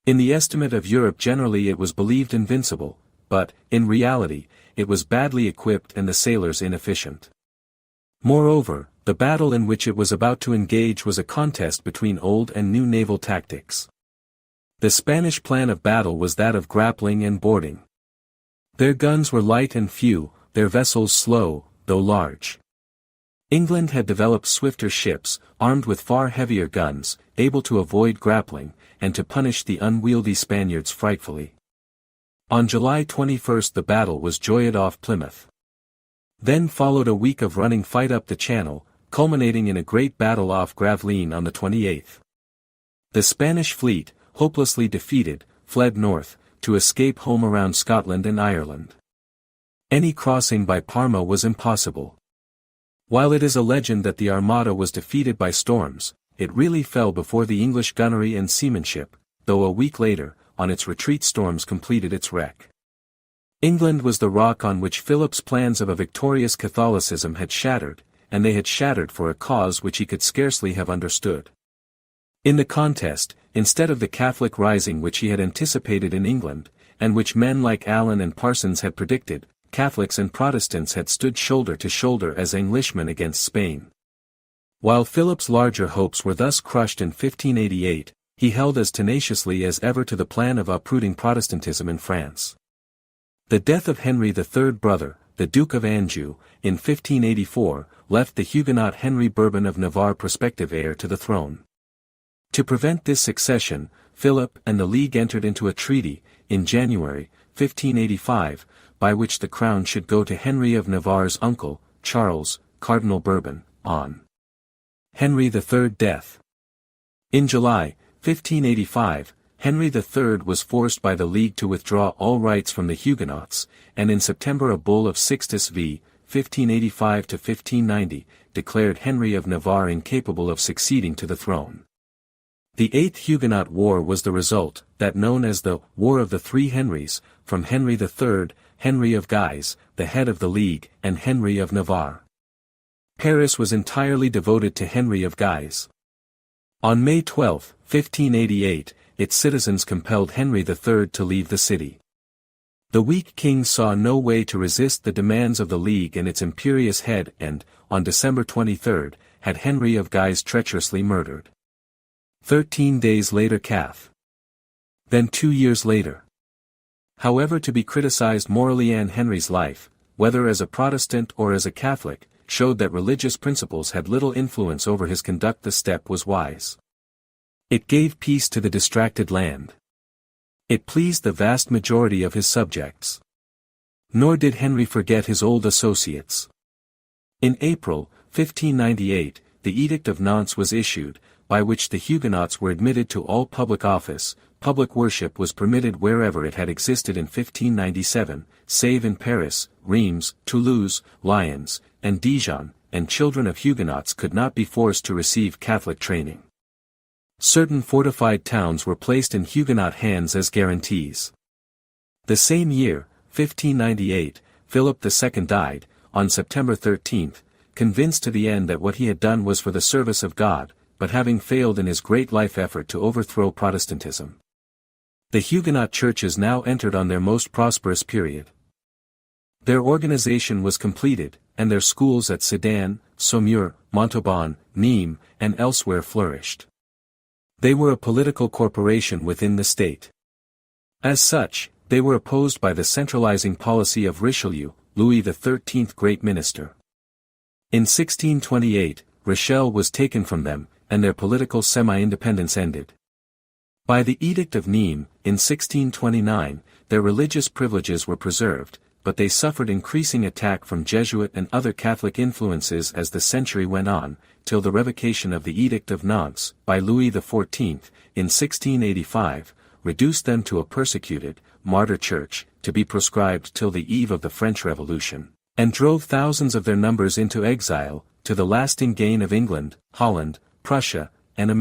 S1: In the estimate of Europe generally it was believed invincible, but, in reality, it was badly equipped and the sailors inefficient. Moreover, the battle in which it was about to engage was a contest between old and new naval tactics. The Spanish plan of battle was that of grappling and boarding. Their guns were light and few, their vessels slow, though large. England had developed swifter ships, armed with far heavier guns, able to avoid grappling, and to punish the unwieldy Spaniards frightfully. On July 21 the battle was joyed off Plymouth. Then followed a week of running fight up the Channel, culminating in a great battle off Gravelines on the 28th. The Spanish fleet, hopelessly defeated, fled north, to escape home around Scotland and Ireland. Any crossing by Parma was impossible. While it is a legend that the Armada was defeated by storms, it really fell before the English gunnery and seamanship, though a week later, on its retreat storms completed its wreck. England was the rock on which Philip's plans of a victorious Catholicism had shattered, and they had shattered for a cause which he could scarcely have understood. In the contest, instead of the Catholic rising which he had anticipated in England, and which men like Allen and Parsons had predicted, Catholics and Protestants had stood shoulder to shoulder as Englishmen against Spain. While Philip's larger hopes were thus crushed in 1588, he held as tenaciously as ever to the plan of uprooting Protestantism in France. The death of Henry III brother, the Duke of Anjou, in 1584, left the Huguenot Henry Bourbon of Navarre prospective heir to the throne. To prevent this succession, Philip and the League entered into a treaty, in January, 1585, by which the crown should go to Henry of Navarre's uncle, Charles, Cardinal Bourbon, on Henry III's death. In July, 1585, Henry III was forced by the League to withdraw all rights from the Huguenots, and in September a bull of Sixtus v. 1585-1590, declared Henry of Navarre incapable of succeeding to the throne. The Eighth Huguenot War was the result, that known as the War of the Three Henrys, from Henry III, Henry of Guise, the head of the League, and Henry of Navarre. Paris was entirely devoted to Henry of Guise. On May 12, 1588, its citizens compelled Henry III to leave the city. The weak king saw no way to resist the demands of the League and its imperious head and, on December 23, had Henry of Guise treacherously murdered. 13 days later Cath. Then 2 years later. However, to be criticized morally, and Henry's life, whether as a Protestant or as a Catholic, showed that religious principles had little influence over his conduct. The step was wise. It gave peace to the distracted land. It pleased the vast majority of his subjects. Nor did Henry forget his old associates. In April, 1598, the Edict of Nantes was issued, by which the Huguenots were admitted to all public office. Public worship was permitted wherever it had existed in 1597, save in Paris, Reims, Toulouse, Lyons, and Dijon, and children of Huguenots could not be forced to receive Catholic training. Certain fortified towns were placed in Huguenot hands as guarantees. The same year, 1598, Philip II died, on September 13, convinced to the end that what he had done was for the service of God, but having failed in his great life effort to overthrow Protestantism. The Huguenot churches now entered on their most prosperous period. Their organization was completed, and their schools at Sedan, Saumur, Montauban, Nîmes, and elsewhere flourished. They were a political corporation within the state. As such, they were opposed by the centralizing policy of Richelieu, Louis XIII Great Minister. In 1628, Rochelle was taken from them, and their political semi-independence ended. By the Edict of Nîmes, in 1629, their religious privileges were preserved, but they suffered increasing attack from Jesuit and other Catholic influences as the century went on, till the revocation of the Edict of Nantes, by Louis XIV, in 1685, reduced them to a persecuted, martyr church, to be proscribed till the eve of the French Revolution, and drove thousands of their numbers into exile, to the lasting gain of England, Holland, Prussia, and America.